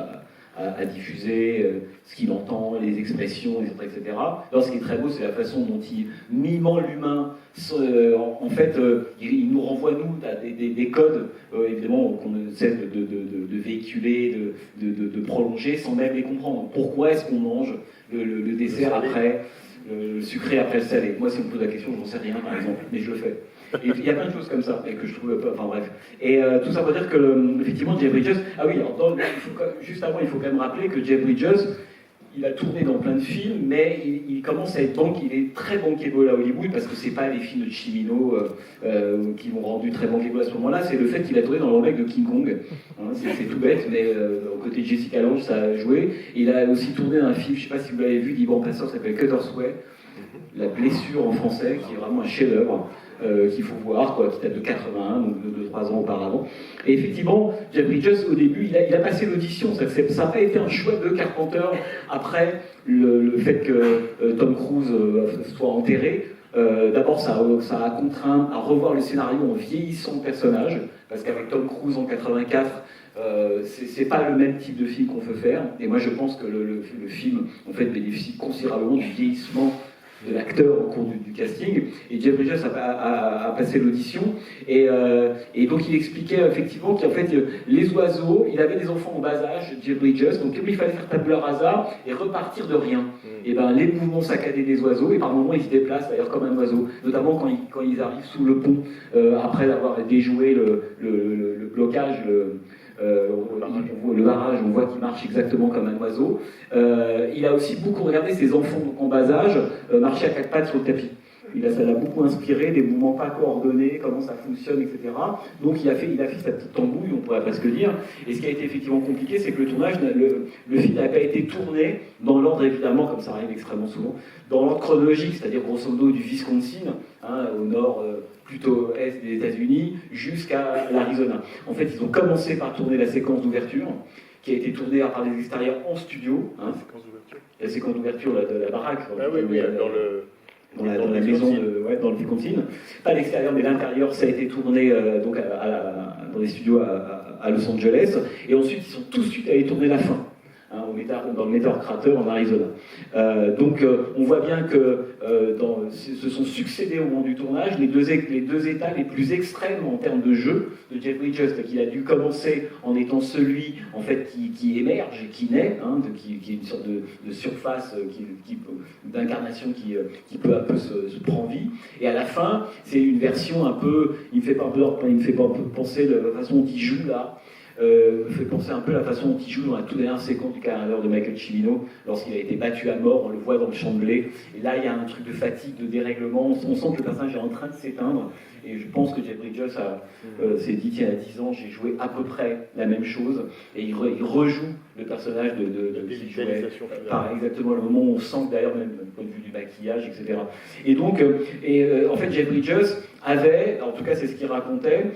à diffuser, ce qu'il entend, les expressions, etc. Alors, ce qui est très beau, c'est la façon dont il, mimant l'humain, en fait, il nous renvoie, nous, à des codes, évidemment, qu'on ne cesse de véhiculer, de prolonger, sans même les comprendre. Pourquoi est-ce qu'on mange le dessert après, le sucré après le salé? Moi, si on me pose la question, je n'en sais rien, par exemple, mais je le fais. Et il y a plein de choses comme ça, et que je trouve, enfin bref. Et tout ça pour dire que, effectivement, Jeff Bridges, ah oui, alors juste avant, il faut quand même rappeler que Jeff Bridges, il a tourné dans plein de films, mais il commence à être il est très bankable à Hollywood, parce que c'est pas les films de Cimino qui l'ont rendu très bankable à ce moment-là, c'est le fait qu'il a tourné dans le remake de King Kong. Hein, c'est tout bête, mais aux côtés de Jessica Lange, ça a joué. Il a aussi tourné un film, je sais pas si vous l'avez vu, d'Ivan Passeur, qui s'appelle Cutter's Way, La blessure en français, qui est vraiment un chef-d'œuvre. Qu'il faut voir, qui date de 81, donc de 2-3 ans auparavant. Et effectivement, Jeff Bridges, au début, il a passé l'audition. Ça n'a pas été un choix de Carpenter après le fait que Tom Cruise soit enterré. D'abord, ça a contraint à revoir le scénario en vieillissant le personnage, parce qu'avec Tom Cruise en 84, c'est pas le même type de film qu'on veut faire. Et moi, je pense que le film, en fait, bénéficie considérablement du vieillissement l'acteur au cours du casting. Et Jeff Bridges a passé l'audition. Et donc il expliquait effectivement qu'en fait, les oiseaux, il avait des enfants en bas âge, Jeff Bridges, donc il fallait faire tabula rasa et repartir de rien. Et ben, les mouvements saccadés des oiseaux, et par moments ils se déplacent d'ailleurs comme un oiseau, notamment quand ils arrivent sous le pont, après avoir déjoué le blocage, le barrage, on voit qu'il marche exactement comme un oiseau. Il a aussi beaucoup regardé ses enfants en bas âge marcher à quatre pattes sur le tapis. Ça l'a beaucoup inspiré, des mouvements pas coordonnés, comment ça fonctionne, etc. Donc il a fait sa petite tambouille, on pourrait presque dire. Et ce qui a été effectivement compliqué, c'est que le tournage, le film n'a pas été tourné dans l'ordre, évidemment, comme ça arrive extrêmement souvent, dans l'ordre chronologique, c'est-à-dire grosso modo du Wisconsin, au nord, plutôt est des États-Unis, jusqu'à l'Arizona. En fait, ils ont commencé par tourner la séquence d'ouverture, qui a été tournée par les extérieurs en studio. La séquence d'ouverture de la baraque. Dans la maison, dans le Wisconsin. Pas l'extérieur, mais l'intérieur, ça a été tourné donc dans les studios à Los Angeles. Et ensuite, ils sont tout de suite allés tourner la fin, dans le Meteor Crater en Arizona. Donc, on voit bien que se sont succédés au moment du tournage les deux états les plus extrêmes en termes de jeu de Jeff Bridges, qu'il a dû commencer en étant celui en fait qui émerge et qui naît, qui est une sorte de surface d'incarnation qui peu à peu se prend vie. Et à la fin, c'est une version un peu, il me fait pas penser de la façon dont il joue là. Me fait penser un peu à la façon dont il joue dans la toute dernière séquence du Carnaval de Michael Cimino, lorsqu'il a été battu à mort, on le voit dans le champ de blé, et là il y a un truc de fatigue, de dérèglement, on sent que le personnage est en train de s'éteindre, et je pense que Jeff Bridges s'est dit, tiens, à 10 ans, j'ai joué à peu près la même chose, et il rejoue le personnage qu'il jouait, exactement le moment où on sent que d'ailleurs, même du point de vue du maquillage, etc. Et donc, en fait, Jeff Bridges avait, en tout cas c'est ce qu'il racontait,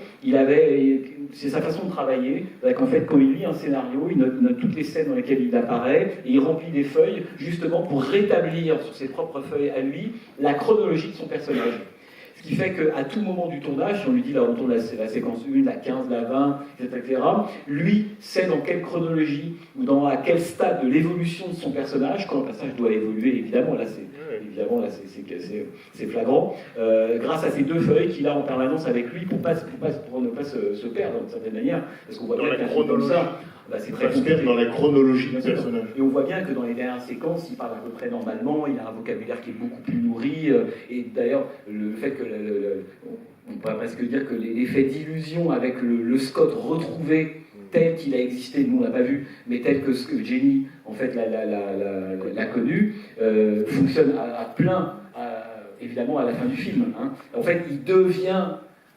c'est sa façon de travailler, qu'en fait quand il lit un scénario, il note toutes les scènes dans lesquelles il apparaît, et il remplit des feuilles justement pour rétablir sur ses propres feuilles à lui la chronologie de son personnage. Ce qui fait qu'à tout moment du tournage, si on lui dit là on tourne la séquence 1, la 15, la 20, etc., lui sait dans quelle chronologie ou à quel stade de l'évolution de son personnage, quand le personnage doit évoluer, évidemment là c'est flagrant, grâce à ces deux feuilles qu'il a en permanence avec lui pour ne pas se perdre d'une certaine manière, parce qu'on voit bien qu'un film comme ça, c'est très compliqué. Dans la chronologie du personnage. Et on voit bien que dans les dernières séquences, il parle à peu près normalement, il a un vocabulaire qui est beaucoup plus nourri, et d'ailleurs, le fait que, on pourrait presque dire que l'effet d'illusion avec le Scott retrouvé tel qu'il a existé, nous on l'a pas vu, mais tel que Jenny, en fait, l'a connu, fonctionne à plein, évidemment, à la fin du film. En fait, il devient,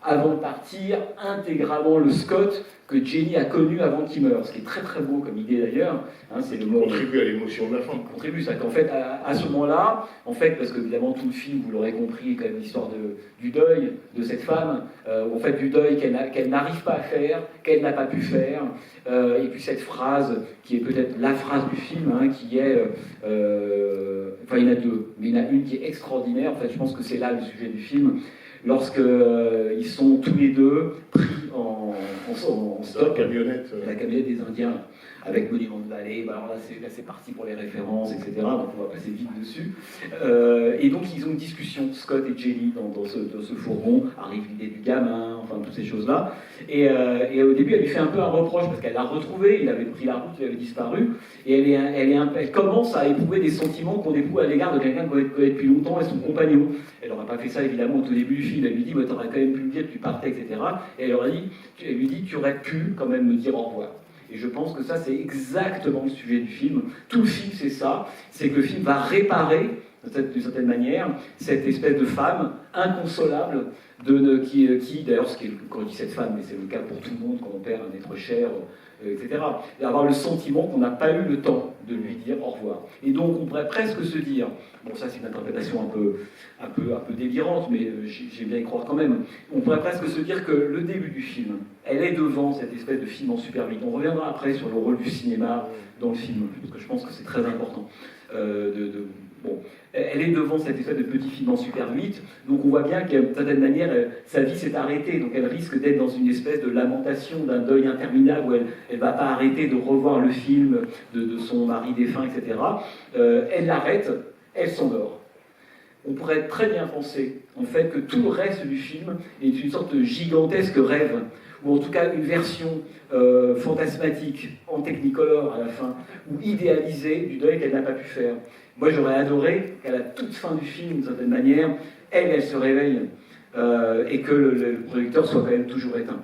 avant de partir, intégralement le Scott que Jenny a connu avant qu'il meure, ce qui est très très beau comme idée d'ailleurs. C'est le mot contribue à l'émotion de la fin. Contribue, c'est qu'en fait, à ce moment-là, en fait, parce que évidemment tout le film, vous l'aurez compris, est quand même l'histoire du deuil de cette femme, en fait du deuil qu'elle n'arrive pas à faire, qu'elle n'a pas pu faire, et puis cette phrase qui est peut-être la phrase du film, qui est, enfin il y en a deux, mais il y en a une qui est extraordinaire. En fait, je pense que c'est là le sujet du film. Lorsqu'ils sont tous les deux pris en stop, la camionnette des Indiens, avec Monument de Vallée, alors là c'est parti pour les références, etc., donc on va passer vite dessus. Et donc ils ont une discussion, Scott et Jenny, dans ce fourgon, arrive l'idée du gamin, enfin toutes ces choses-là. Et au début elle lui fait un peu un reproche, parce qu'elle l'a retrouvé, il avait pris la route, il avait disparu, et elle commence à éprouver des sentiments qu'on éprouve à l'égard de quelqu'un qu'on connaît depuis longtemps et son compagnon. Elle n'aurait pas fait ça évidemment au tout début du film, elle lui dit bah, t'aurais quand même pu me dire que tu partais, etc. Et elle lui dit tu aurais pu quand même me dire au revoir. Et je pense que ça, c'est exactement le sujet du film. Tout le film, c'est ça. C'est que le film va réparer, d'une certaine manière, cette espèce de femme inconsolable, qui d'ailleurs, quand on dit cette femme, mais c'est le cas pour tout le monde, quand on perd un être cher, etc., d'avoir le sentiment qu'on n'a pas eu le temps de lui dire au revoir. Et donc, on pourrait presque se dire, bon, ça c'est une interprétation un peu délirante, mais j'ai bien y croire quand même, on pourrait presque se dire que le début du film, elle est devant cette espèce de film en super 8. On reviendra après sur le rôle du cinéma dans le film, parce que je pense que c'est très important. Bon, elle est devant cette espèce de petit film en super 8, donc on voit bien qu'à d'une certaine manière, sa vie s'est arrêtée, donc elle risque d'être dans une espèce de lamentation, d'un deuil interminable, où elle ne va pas arrêter de revoir le film de son mari défunt, etc. Elle l'arrête, elle s'endort. on pourrait très bien penser, en fait, que tout le reste du film est une sorte de gigantesque rêve, ou en tout cas une version fantasmatique, en technicolor à la fin, ou idéalisée du deuil qu'elle n'a pas pu faire. Moi, j'aurais adoré qu'à la toute fin du film, d'une certaine manière, elle se réveille et que le projecteur soit quand même toujours éteint.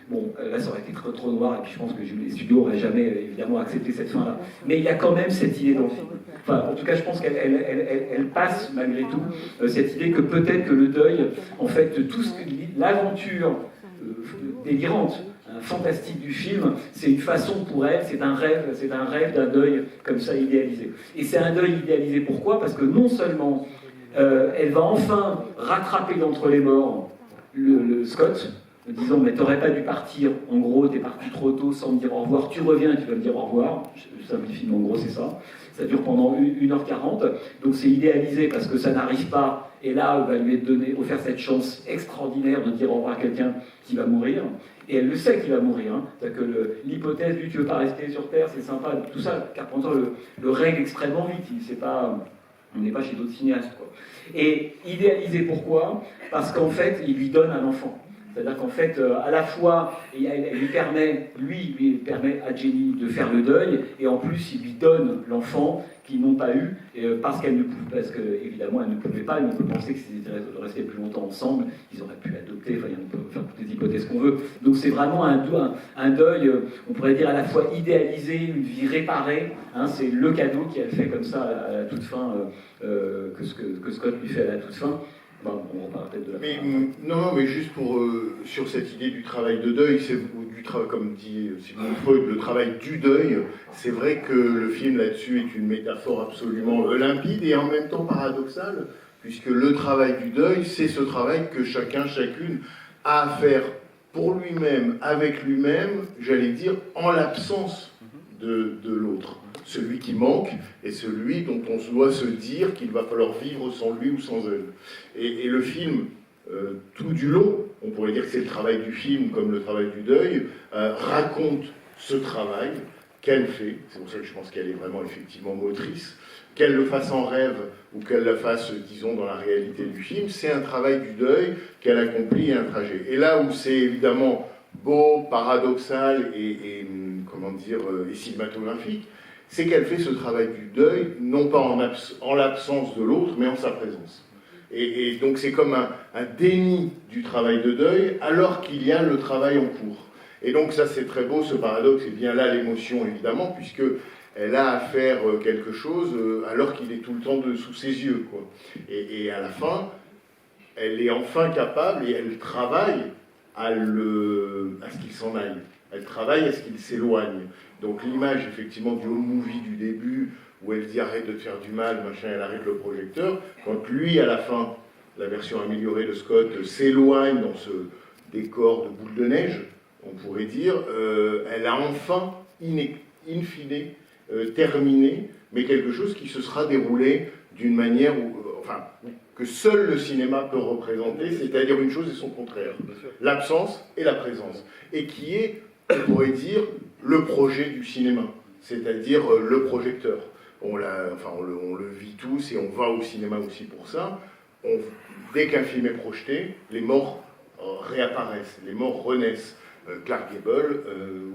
Bon, là, ça aurait été trop noir, et puis je pense que les studios n'auraient jamais, évidemment, accepté cette fin-là. Mais il y a quand même cette idée dans le film. Enfin, en tout cas, je pense qu'elle passe, malgré tout, cette idée que peut-être que le deuil, en fait, tout ce que l'aventure délirante, fantastique du film, c'est une façon pour elle, c'est un rêve d'un deuil comme ça idéalisé. Et c'est un deuil idéalisé pourquoi? Parce que non seulement elle va enfin rattraper d'entre les morts le Scott, en disant mais t'aurais pas dû partir, en gros t'es parti trop tôt sans me dire au revoir, tu reviens et tu vas me dire au revoir, je simplifie, mais en gros c'est ça, ça dure pendant 1h40, donc c'est idéalisé parce que ça n'arrive pas, et là on va lui offrir cette chance extraordinaire de dire au revoir à quelqu'un qui va mourir, et elle le sait qu'il va mourir, hein. C'est-à-dire que l'hypothèse du tu veux pas rester sur Terre, c'est sympa, tout ça, Carpenter le règle extrêmement vite, on n'est pas chez d'autres cinéastes, quoi. Et idéalisé pourquoi? Parce qu'en fait il lui donne un enfant. C'est-à-dire qu'en fait, à la fois, elle lui permet à Jenny de faire le deuil, et en plus, il lui donne l'enfant qu'ils n'ont pas eu, parce qu'évidemment, elle ne pouvait pas, elle ne peut penser que s'ils étaient restés plus longtemps ensemble, ils auraient pu l'adopter, enfin, on peut faire toutes les hypothèses qu'on veut. Donc c'est vraiment un deuil, on pourrait dire à la fois idéalisé, une vie réparée, hein, c'est le cadeau qu'elle fait comme ça à la toute fin, que Scott lui fait à la toute fin. On parle peut-être de la fin. Non, mais juste sur cette idée du travail de deuil, comme dit Sigmund Freud, le travail du deuil, c'est vrai que le film là-dessus est une métaphore absolument limpide et en même temps paradoxale, puisque le travail du deuil, c'est ce travail que chacune a à faire pour lui-même, avec lui-même, j'allais dire, en l'absence de l'autre. Celui qui manque est celui dont on doit se dire qu'il va falloir vivre sans lui ou sans elle. Et le film, tout du long, on pourrait dire que c'est le travail du film comme le travail du deuil, raconte ce travail qu'elle fait. C'est pour ça que je pense qu'elle est vraiment effectivement motrice. Qu'elle le fasse en rêve ou qu'elle le fasse, disons, dans la réalité du film, c'est un travail du deuil qu'elle accomplit et un trajet. Et là où c'est évidemment beau, paradoxal et cinématographique, c'est qu'elle fait ce travail du deuil, non pas en l'absence de l'autre, mais en sa présence. Et donc c'est comme un déni du travail de deuil, alors qu'il y a le travail en cours. Et donc ça c'est très beau, ce paradoxe, et bien là l'émotion évidemment, puisqu'elle a à faire quelque chose alors qu'il est tout le temps sous ses yeux, quoi. Et à la fin, elle est enfin capable, et elle travaille à ce qu'il s'en aille. Elle travaille à ce qu'il s'éloigne. Donc l'image, effectivement, du home movie du début, où elle dit arrête de te faire du mal, machin, elle arrête le projecteur, quand lui, à la fin, la version améliorée de Scott, s'éloigne dans ce décor de boule de neige, on pourrait dire, elle a enfin, in fine, terminé, mais quelque chose qui se sera déroulé d'une manière que seul le cinéma peut représenter, c'est-à-dire une chose et son contraire, l'absence et la présence, et qui est, on pourrait dire, le projet du cinéma, c'est-à-dire le projecteur. On le vit tous et on va au cinéma aussi pour ça. Dès qu'un film est projeté, les morts réapparaissent, les morts renaissent. Clark Gable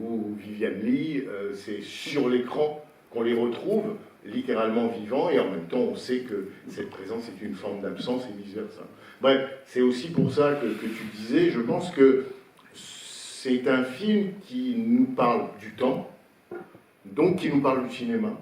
ou Vivian Leigh, c'est sur l'écran qu'on les retrouve, littéralement vivants, et en même temps on sait que cette présence est une forme d'absence et vice-versa. Bref, c'est aussi pour ça que tu disais, je pense que c'est un film qui nous parle du temps, donc qui nous parle du cinéma,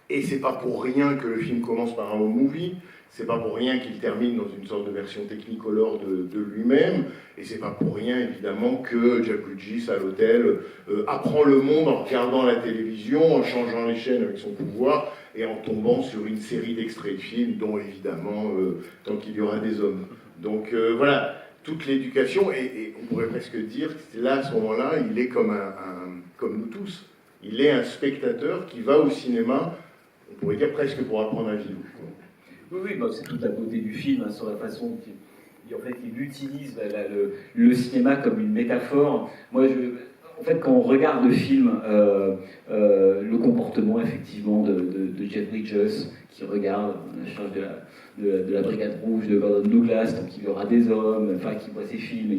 et c'est pas pour rien que le film commence par un home movie, c'est pas pour rien qu'il termine dans une sorte de version technicolor de lui-même, et c'est pas pour rien évidemment que Jack Bridges à l'hôtel apprend le monde en regardant la télévision, en changeant les chaînes avec son pouvoir, et en tombant sur une série d'extraits de films, dont évidemment Tant qu'il y aura des hommes. Donc voilà, toute l'éducation, et on pourrait presque dire que là, à ce moment-là, il est comme nous tous. Il est un spectateur qui va au cinéma, on pourrait dire presque pour apprendre à vivre. Oui, bah, c'est toute la beauté du film, hein, sur la façon qu'il utilise le cinéma comme une métaphore. Moi, en fait, quand on regarde le film, le comportement effectivement de Jeff Bridges, qui regarde la charge de la Brigade Rouge de Gordon Douglas, donc il y aura des hommes, enfin qui voit ses films,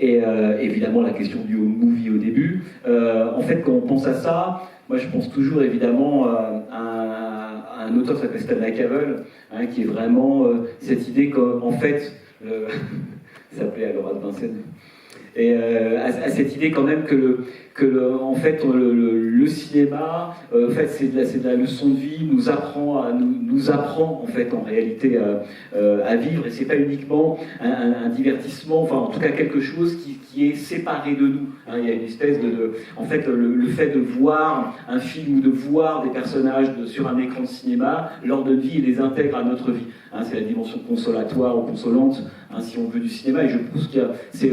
et évidemment la question du home movie au début. En fait, quand on pense à ça, moi je pense toujours évidemment à un auteur qui s'appelle Stanley Cavell, hein, qui est vraiment cette idée qu'en fait, ça s'appelait alors de Vincennes. Et à cette idée quand même en fait, le cinéma, en fait, c'est de la leçon de vie, nous apprend en fait en réalité à vivre, et c'est pas uniquement un divertissement, enfin en tout cas quelque chose qui est séparé de nous. Hein, il y a une espèce en fait, le fait de voir un film ou de voir des personnages sur un écran de cinéma leur donne vie et les intègre à notre vie. Hein, c'est la dimension consolatoire ou consolante, hein, si on veut, du cinéma, et je pense qu'il y a, je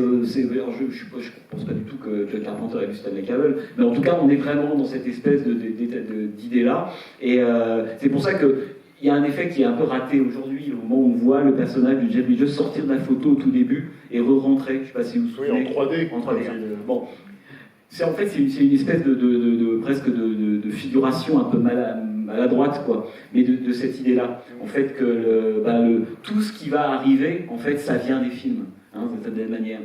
pense pas du tout que John Carpenter ait vu Stanley Cavell, mais en tout cas on est vraiment dans cette espèce d'idée-là, et c'est pour ça que il y a un effet qui est un peu raté aujourd'hui, au moment où on voit le personnage de Jeff Bridges sortir de la photo au tout début et re-rentrer, je sais pas si vous vous souvenez. Oui, en 3D. En 3D. Bon. En fait, c'est une espèce presque de figuration un peu maladroite, quoi, mais de cette idée-là. En fait, que tout ce qui va arriver, en fait, ça vient des films, hein, d'une certaine manière.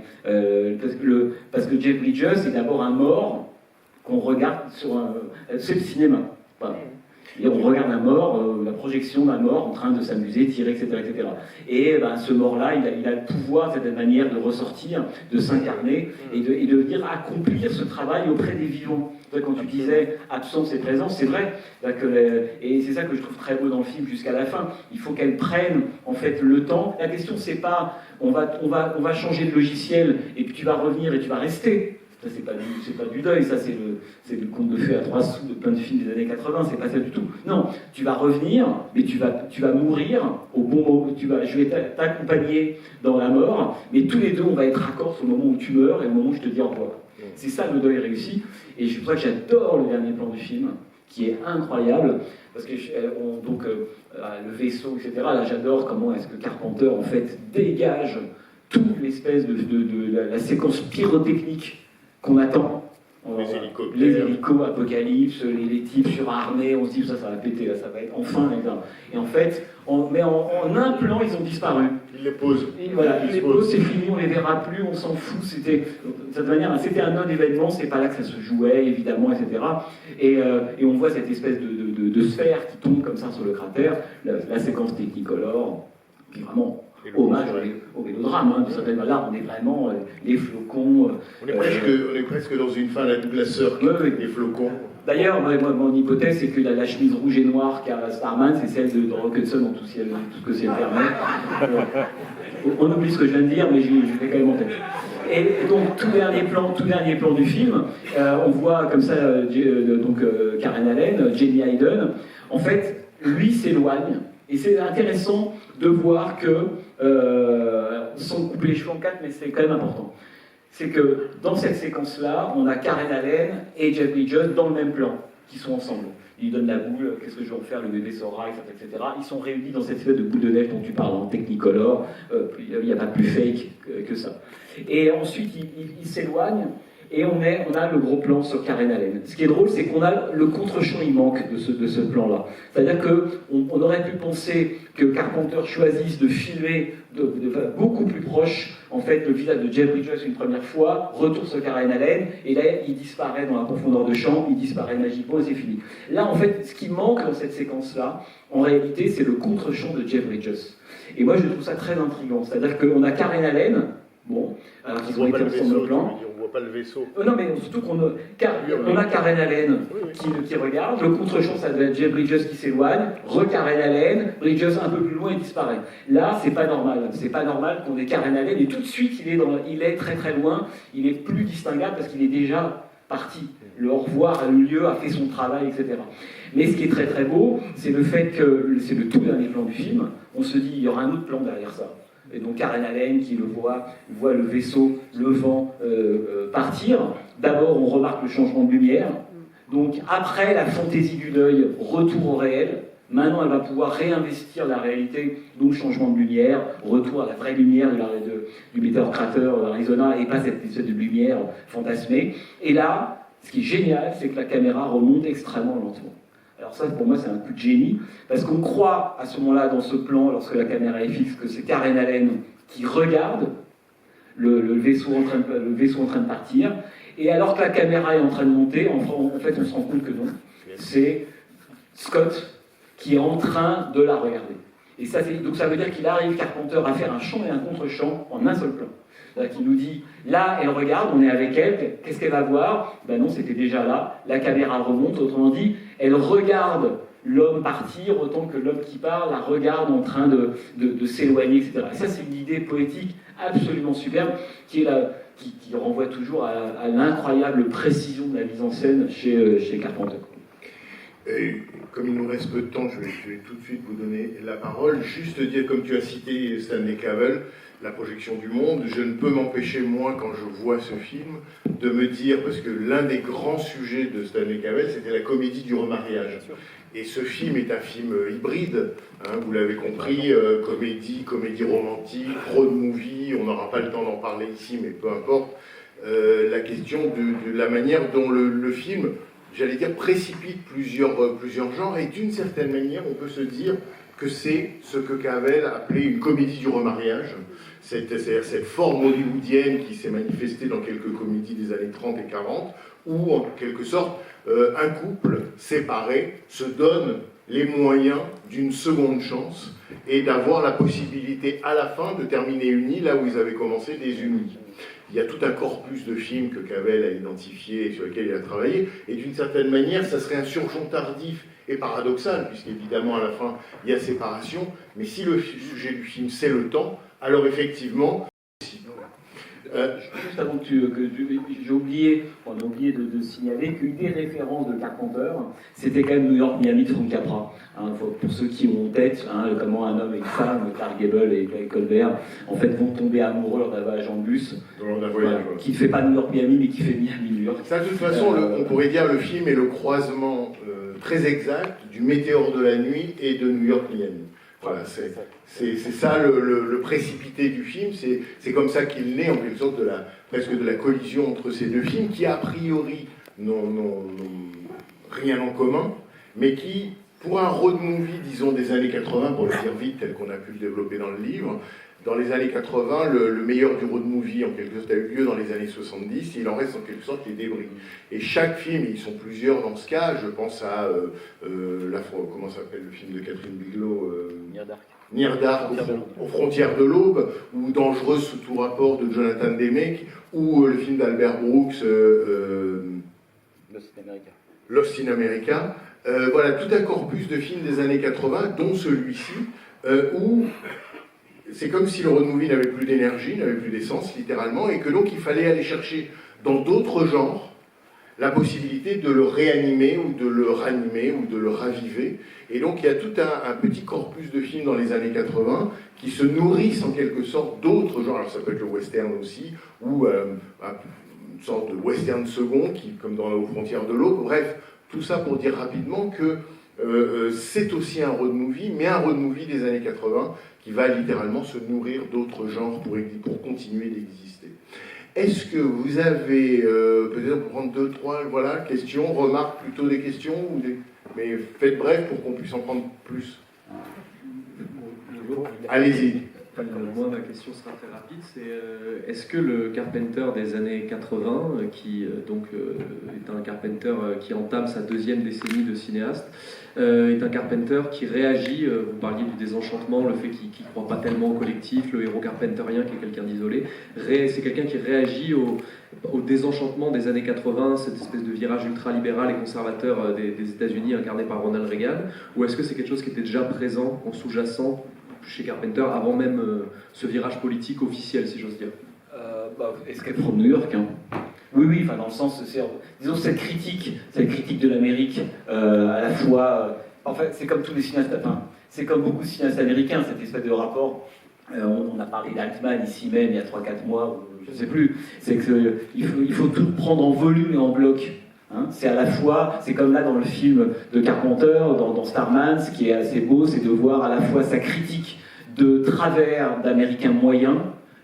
Parce que Jeff Bridges est d'abord un mort qu'on regarde c'est le cinéma. Voilà. Et on regarde un mort, la projection d'un mort en train de s'amuser, tirer, etc. etc. Et ce mort-là, il a le pouvoir, de cette manière, de ressortir, de s'incarner et de venir accomplir ce travail auprès des vivants. Quand tu disais absence et présence, c'est vrai. Et c'est ça que je trouve très beau dans le film jusqu'à la fin. Il faut qu'elle prenne en fait le temps. La question, c'est pas on va changer de logiciel et puis tu vas revenir et tu vas rester. Ça, c'est pas du deuil, ça c'est le conte de fées à 3 sous de plein de films des années 80, c'est pas ça du tout. Non, tu vas revenir, mais tu vas mourir au bon moment, je vais t'accompagner dans la mort, mais tous les deux on va être raccords au moment où tu meurs et au moment où je te dis au revoir. C'est ça le deuil réussi, et c'est pour ça que j'adore le dernier plan du film, qui est incroyable, parce que le vaisseau, etc., là j'adore comment est-ce que Carpenter en fait dégage toute l'espèce de la séquence pyrotechnique qu'on attend. Les hélicos, Apocalypse, les types surarmés, on se dit ça va péter, là, ça va être enfin. Et en fait, en un plan, ils ont disparu. Ils les posent. Ils les posent, c'est fini, on les verra plus, on s'en fout. C'était, de cette manière, c'était un non-événement, c'est pas là que ça se jouait, évidemment, etc. Et on voit cette espèce de sphère qui tombe comme ça sur le cratère, la séquence Technicolor, qui vraiment. Hommage au Vélodrame, hein, de certaine manière. Là, on est vraiment les flocons. On est presque dans une fin à la Douglaseur, les flocons. D'ailleurs, mon hypothèse, c'est que la chemise rouge et noire qu'a Starman, c'est celle de Rock Hudson dans tout ce que c'est permet. On oublie ce que je viens de dire, mais je l'ai quand même en tête. Et donc, tout dernier plan du film, on voit comme ça Karen Allen, Jenny Hayden. En fait, lui s'éloigne. Et c'est intéressant de voir que, sans couper les cheveux en quatre, mais c'est quand même important, c'est que dans cette séquence-là, on a Karen Allen et Jeff Bridges dans le même plan, qui sont ensemble. Ils lui donnent la boule, qu'est-ce que je vais en faire, le bébé saura, etc. Ils sont réunis dans cette espèce de boule de neige dont tu parles en Technicolor, il n'y a pas plus fake que ça. Et ensuite, ils s'éloignent, et on a le gros plan sur Karen Allen. Ce qui est drôle, c'est qu'on a le contre-champ, il manque de ce plan-là. C'est-à-dire qu'on aurait pu penser que Carpenter choisisse de filmer beaucoup plus proche, en fait, le visage de Jeff Bridges une première fois, retour sur Karen Allen, et là, il disparaît dans la profondeur de champ, il disparaît magiquement, et c'est fini. Là, en fait, ce qui manque dans cette séquence-là, en réalité, c'est le contre-champ de Jeff Bridges. Et moi, je trouve ça très intriguant. C'est-à-dire qu'on a Karen Allen, bon, alors qu'ils ont été ensemble au plan. On voit pas le vaisseau. Non, mais surtout qu'on a Karen Allen qui regarde, le contre-champ, ça doit être Jeff Bridges qui s'éloigne, Karen Allen, Bridges un peu plus loin et disparaît. Là, c'est pas normal. C'est pas normal qu'on ait Karen Allen et tout de suite, il est très très loin, il est plus distinguable parce qu'il est déjà parti. Le au revoir a eu lieu, a fait son travail, etc. Mais ce qui est très très beau, c'est le fait que c'est le tout dernier plan du film. On se dit, il y aura un autre plan derrière ça. Et donc Karen Allen qui voit le vaisseau, le vent partir. D'abord, on remarque le changement de lumière. Donc après la fantaisie du deuil, retour au réel. Maintenant, elle va pouvoir réinvestir la réalité, donc changement de lumière, retour à la vraie lumière du Meteor Crater d'Arizona, et pas cette espèce de lumière fantasmée. Et là, ce qui est génial, c'est que la caméra remonte extrêmement lentement. Alors ça, pour moi, c'est un coup de génie, parce qu'on croit à ce moment-là, dans ce plan, lorsque la caméra est fixe, que c'est Karen Allen qui regarde le vaisseau en train de partir, et alors que la caméra est en train de monter, en fait, on se rend compte que non. C'est Scott qui est en train de la regarder. Et donc ça veut dire qu'il arrive, Carpenter, à faire un champ et un contre-champ en un seul plan. C'est-à-dire qu'il nous dit, là, elle regarde, on est avec elle, qu'est-ce qu'elle va voir? Ben non, c'était déjà là, la caméra remonte, autrement dit, elle regarde l'homme partir autant que l'homme qui part la regarde en train de s'éloigner, etc. Et ça, c'est une idée poétique absolument superbe qui renvoie toujours à l'incroyable précision de la mise en scène chez Carpenter. Et comme il nous reste peu de temps, je vais tout de suite vous donner la parole. Juste dire, comme tu as cité Stanley Cavell, La projection du monde, je ne peux m'empêcher, moi, quand je vois ce film, de me dire, parce que l'un des grands sujets de Stanley Cavell, c'était la comédie du remariage. Et ce film est un film hybride, hein, vous l'avez compris, comédie romantique, road movie, on n'aura pas le temps d'en parler ici, mais peu importe. La question de la manière dont le film, j'allais dire, précipite plusieurs genres, et d'une certaine manière, on peut se dire que c'est ce que Cavell appelait une comédie du remariage, c'est-à-dire cette forme hollywoodienne qui s'est manifestée dans quelques comédies des années 30 et 40, où, en quelque sorte, un couple séparé se donne les moyens d'une seconde chance et d'avoir la possibilité à la fin de terminer unis là où ils avaient commencé désunis. Il y a tout un corpus de films que Cavell a identifié et sur lesquels il a travaillé, et d'une certaine manière, ça serait un surjon tardif et paradoxal, puisqu'évidemment à la fin il y a séparation, mais si le sujet du film c'est le temps, alors effectivement... Juste avant j'ai oublié, on a oublié de signaler qu'une des références de Carpenter, c'était quand même New York, Miami de Frank Capra. Hein, pour ceux qui ont en tête, hein, comment un homme et une femme, Clark Gable et Colbert, en fait, vont tomber amoureux lors d'un voyage en bus, qui ne fait pas New York, Miami, mais qui fait Miami, New York. Ça, de toute façon, on pourrait dire le film est le croisement très exact du Météore de la nuit et de New York, Miami. Voilà, c'est ça le précipité du film, c'est comme ça qu'il naît en quelque sorte presque de la collision entre ces deux films qui a priori n'ont rien en commun, mais qui, pour un road movie, disons des années 80, pour le dire vite, tel qu'on a pu le développer dans le livre, dans les années 80, le meilleur du road movie en quelque sorte a eu lieu dans les années 70, et il en reste en quelque sorte les débris. Et chaque film, et ils sont plusieurs dans ce cas, je pense à comment s'appelle le film de Catherine Bigelow, Near Dark, aux frontières de l'aube, ou Dangereuse sous tout rapport de Jonathan Demme, ou le film d'Albert Brooks, Lost in America. Voilà, tout un corpus de films des années 80, dont celui-ci, où c'est comme si le road movie n'avait plus d'énergie, n'avait plus d'essence, littéralement, et que donc il fallait aller chercher dans d'autres genres la possibilité de le réanimer, ou de le ranimer, ou de le raviver. Et donc il y a tout un petit corpus de films dans les années 80 qui se nourrissent en quelque sorte d'autres genres. Alors ça peut être le western aussi, ou une sorte de western second, qui, comme dans Aux frontières de l'aube. Bref, tout ça pour dire rapidement que c'est aussi un road movie, mais un road movie des années 80 qui va littéralement se nourrir d'autres genres pour continuer d'exister. Est-ce que vous avez, peut-être pour prendre 2, 3, voilà, questions, remarques, plutôt des questions, mais faites bref pour qu'on puisse en prendre plus. Allez-y. Moi, ma question sera très rapide, c'est est-ce que le Carpenter des années 80, qui est un Carpenter qui entame sa deuxième décennie de cinéaste, est un Carpenter qui réagit, vous parliez du désenchantement, le fait qu'il ne croit pas tellement au collectif, le héros carpenterien qui est quelqu'un d'isolé, c'est quelqu'un qui réagit au désenchantement des années 80, cette espèce de virage ultra-libéral et conservateur des États-Unis incarné par Ronald Reagan, ou est-ce que c'est quelque chose qui était déjà présent, en sous-jacent, chez Carpenter, avant même ce virage politique officiel, si j'ose dire? Escape from New York, hein. Oui, enfin dans le sens, disons cette critique de l'Amérique, à la fois, en fait c'est comme tous les cinéastes, enfin c'est comme beaucoup de cinéastes américains, cette espèce de rapport, on a parlé d'Altman ici même il y a 3-4 mois, je ne sais plus, c'est qu'il faut tout prendre en volume et en bloc. Hein, c'est à la fois, c'est comme là dans le film de Carpenter, dans Starman, ce qui est assez beau, c'est de voir à la fois sa critique de travers d'Américains moyens,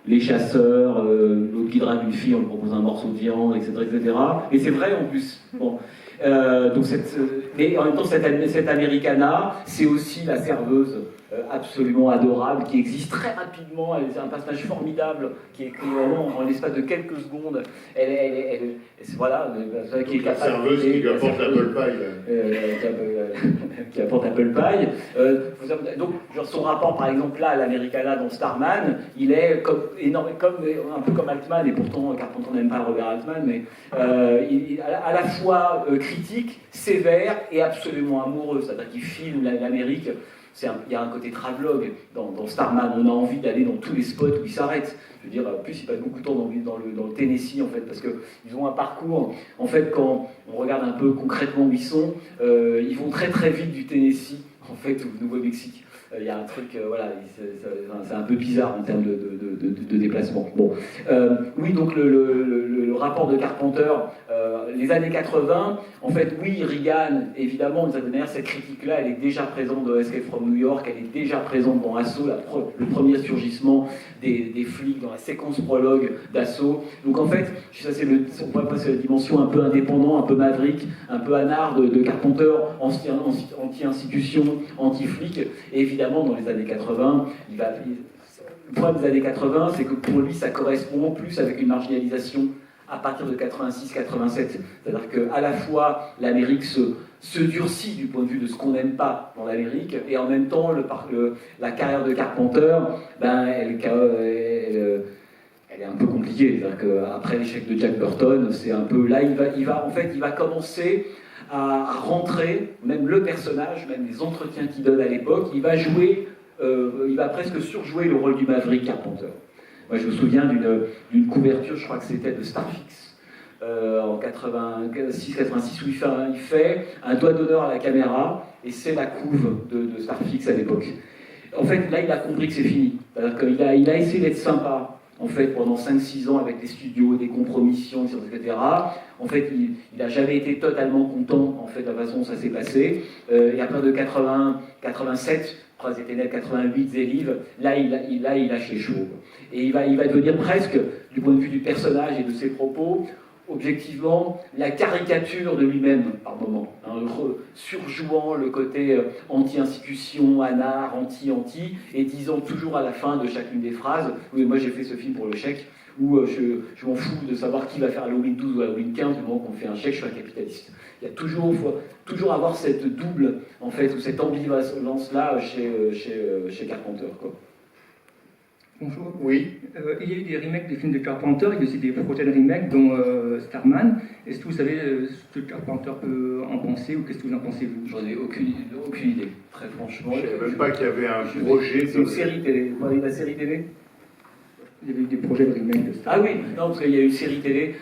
les chasseurs, l'autre qui drague une fille, on lui propose un morceau de viande, etc. etc. Et c'est vrai en plus. Bon. Donc mais en même temps, cette Americana, c'est aussi la serveuse absolument adorable qui existe très rapidement. C'est un personnage formidable qui est écrit vraiment en l'espace de quelques secondes. Voilà, qui est La capable serveuse qui lui apporte l'apple pie. qui apporte Apple Pie. Donc, genre, son rapport, par exemple, là, à l'Americana dans Starman, il est un peu comme Altman, et pourtant Carpenter n'aime pas Robert Altman, mais à la fois critique, sévère et absolument amoureux. C'est-à-dire qu'il filme l'Amérique. Il y a un côté travelogue dans Starman. On a envie d'aller dans tous les spots où il s'arrête. Je veux dire, en plus, il passe beaucoup de temps dans le Tennessee, en fait, parce qu'ils ont un parcours. En fait, quand on regarde un peu concrètement où ils sont, ils vont très très vite du Tennessee, en fait, au Nouveau-Mexique. Il y a un truc, voilà, c'est un peu bizarre en termes de déplacement. Bon. Oui, donc le rapport de Carpenter, les années 80, en fait, oui, Reagan, évidemment, d'une certaine manière, cette critique-là, elle est déjà présente dans Escape from New York, elle est déjà présente dans Assaut, le premier surgissement des flics dans la séquence prologue d'Assaut. Donc en fait, ça on pourrait passer la dimension un peu indépendant, un peu maverick, un peu anard de Carpenter, anti-institution, anti-flic, et évidemment, dans les années 80, le problème des années 80, c'est que pour lui, ça correspond plus avec une marginalisation à partir de 86-87. C'est-à-dire qu'à la fois, l'Amérique se durcit du point de vue de ce qu'on n'aime pas dans l'Amérique, et en même temps, la carrière de Carpenter, elle est un peu compliquée. C'est-à-dire qu'après l'échec de Jack Burton, c'est un peu... Là, il va commencer à rentrer, même le personnage, même les entretiens qu'il donne à l'époque, il va presque surjouer le rôle du Maverick Carpenter. Moi, je me souviens d'une couverture, je crois que c'était de Starfix, en 86-86, où il fait un doigt d'honneur à la caméra, et c'est la couve de Starfix à l'époque. En fait, là, il a compris que c'est fini. C'est-à-dire qu'il a essayé d'être sympa, en fait, pendant 5-6 ans avec les studios, des compromissions, etc. En fait, il n'a jamais été totalement content, en fait, de la façon dont ça s'est passé. Et à partir de 87, Croix et Ténèbres, 88, Zélive, là, il lâche les chevaux. Et il va devenir presque, du point de vue du personnage et de ses propos, objectivement, la caricature de lui-même, par moment, hein, surjouant le côté anti-institution, anard, anti-anti, et disant toujours à la fin de chacune des phrases, oui, moi j'ai fait ce film pour le chèque, où je m'en fous de savoir qui va faire Halloween 12 ou Halloween 15, du moment qu'on fait un chèque, je suis un capitaliste. Il y a toujours avoir cette double, en fait, ou cette ambivalence-là chez Carpenter, quoi. Bonjour. Oui. Il y a eu des remakes des films de Carpenter, il y a aussi des projets de remake, dont Starman. Est-ce que vous savez ce que Carpenter peut en penser, ou qu'est-ce que vous en pensez, vous? J'en ai aucune idée, très franchement. Je ne savais même pas qu'il y avait un projet. C'est une série télé. Vous parlez de la série télé? Il y avait eu des projets de remake de Starman. Ah oui, non, parce qu'il y a eu une série télé.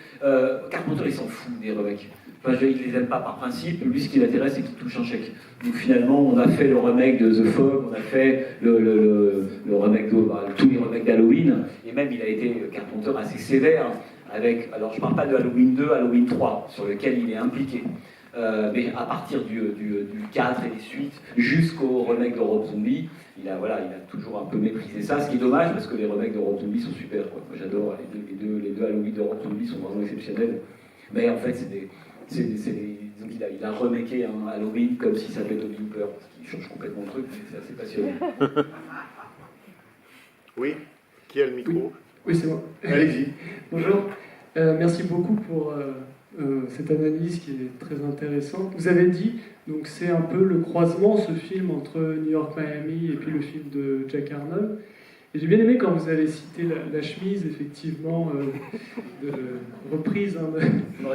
Carpenter, il s'en fout des remakes. Enfin, il ne les aime pas par principe. Lui, ce qui l'intéresse, c'est qu'il touche un chèque. Donc finalement, on a fait le remake de The Fog, on a fait le remake tous les remakes d'Halloween, et même il a été, Carpenter, assez sévère avec, alors je ne parle pas de Halloween 2, Halloween 3, sur lequel il est impliqué. Mais à partir du 4 et des suites, jusqu'au remake de Rob Zombie, il a toujours un peu méprisé ça, ce qui est dommage parce que les remakes de Rob Zombie sont super, quoi. Moi j'adore, les deux Halloween de Rob Zombie sont vraiment exceptionnels. Mais en fait, donc il a remaké un Halloween comme s'il s'appelait Toby Hooper, ce qui change complètement le truc, c'est assez passionnant. Oui. Qui a le micro? Oui, c'est moi. Allez-y. Bonjour. Merci beaucoup pour cette analyse qui est très intéressante. Vous avez dit, donc c'est un peu le croisement, ce film, entre New York, Miami et puis le film de Jack Arnold. Et j'ai bien aimé quand vous avez cité la chemise, effectivement, de reprise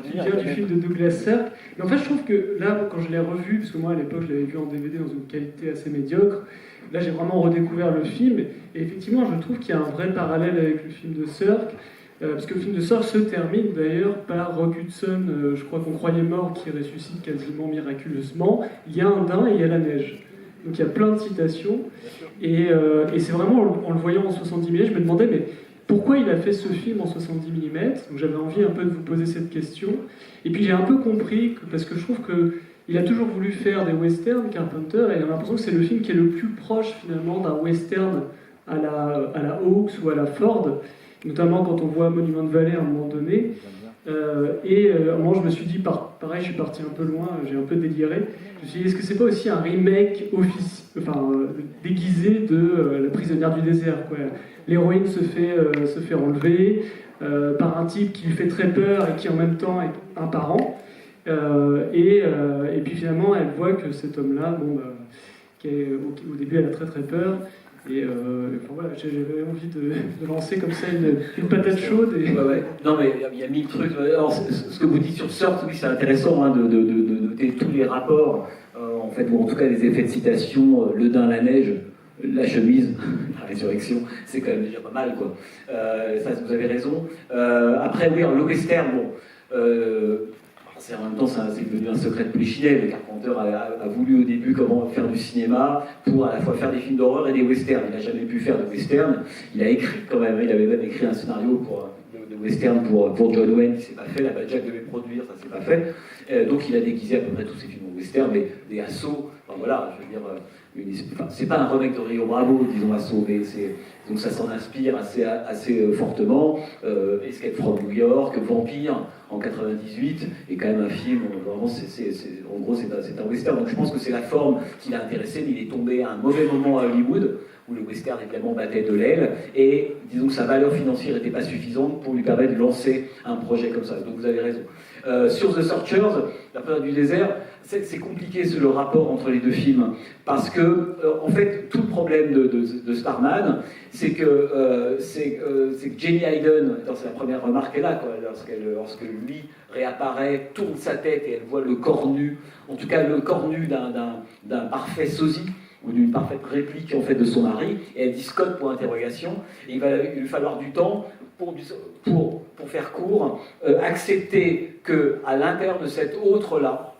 qui vient du film de Douglas Sirk. Mais en fait, je trouve que là, quand je l'ai revu, parce que moi à l'époque je l'avais vu en DVD dans une qualité assez médiocre, là j'ai vraiment redécouvert le film. Et effectivement, je trouve qu'il y a un vrai parallèle avec le film de Sirk. Parce que le film de Sirk se termine d'ailleurs par Rock Hudson, je crois qu'on croyait mort, qui ressuscite quasiment miraculeusement. Il y a un daim et il y a la neige. Donc il y a plein de citations. Et c'est vraiment, en le voyant en 70 000, je me demandais, mais pourquoi il a fait ce film en 70 mm. Donc j'avais envie un peu de vous poser cette question. Et puis j'ai un peu compris, parce que je trouve qu'il a toujours voulu faire des westerns, Carpenter, et j'ai l'impression que c'est le film qui est le plus proche finalement d'un western à la Hawks ou à la Ford, notamment quand on voit Monument Valley à un moment donné. Moi je me suis dit, pareil, je suis parti un peu loin, j'ai un peu déliré. Je me suis dit, est-ce que c'est pas aussi un remake déguisé de La prisonnière du désert, quoi. L'héroïne se fait enlever par un type qui lui fait très peur et qui en même temps est un parent. Et puis finalement, elle voit que cet homme-là, au début, elle a très très peur. Et enfin, voilà, j'avais envie de lancer comme ça une patate chaude. Et... Ouais. Non, mais il y a mille trucs. Alors, ce que vous dites sur Sort, oui, c'est intéressant hein, de noter tous les rapports, en fait, ou en tout cas les effets de citation, le daim, la neige, la chemise, la résurrection, c'est quand même déjà pas mal, quoi. Ça, vous avez raison. Après, oui, le western, bon. En même temps, c'est devenu un secret de Polichinelle. Le Carpenter a voulu au début comment faire du cinéma pour à la fois faire des films d'horreur et des westerns. Il n'a jamais pu faire de western. Il a écrit quand même, il avait même écrit un scénario de western pour John Wayne qui s'est pas fait. La Jack devait produire, ça s'est pas fait. Donc il a déguisé à peu près tous ses films en western, mais des assauts. Enfin voilà, je veux dire, c'est pas un remake de Rio Bravo, disons Assaut, mais donc ça s'en inspire assez fortement. Escape from New York, Vampire en 98 est quand même un film, vraiment, en gros c'est un western. Donc je pense que c'est la forme qui l'a intéressé, mais il est tombé à un mauvais moment à Hollywood, où le western évidemment battait de l'aile, et disons que sa valeur financière n'était pas suffisante pour lui permettre de lancer un projet comme ça. Donc vous avez raison. Sur The Searchers, La prisonnière du désert, c'est compliqué le rapport entre les deux films, parce que en fait tout le problème de Starman, c'est que Jenny Hayden, c'est la première remarque qu'elle a, quoi, lorsque lui réapparaît, tourne sa tête et elle voit le corps nu, en tout cas le corps nu d'un parfait sosie, ou d'une parfaite réplique en fait de son mari, et elle dit Scott pour interrogation, et il va lui falloir du temps pour faire court, accepter qu'à l'intérieur de cet autre-là,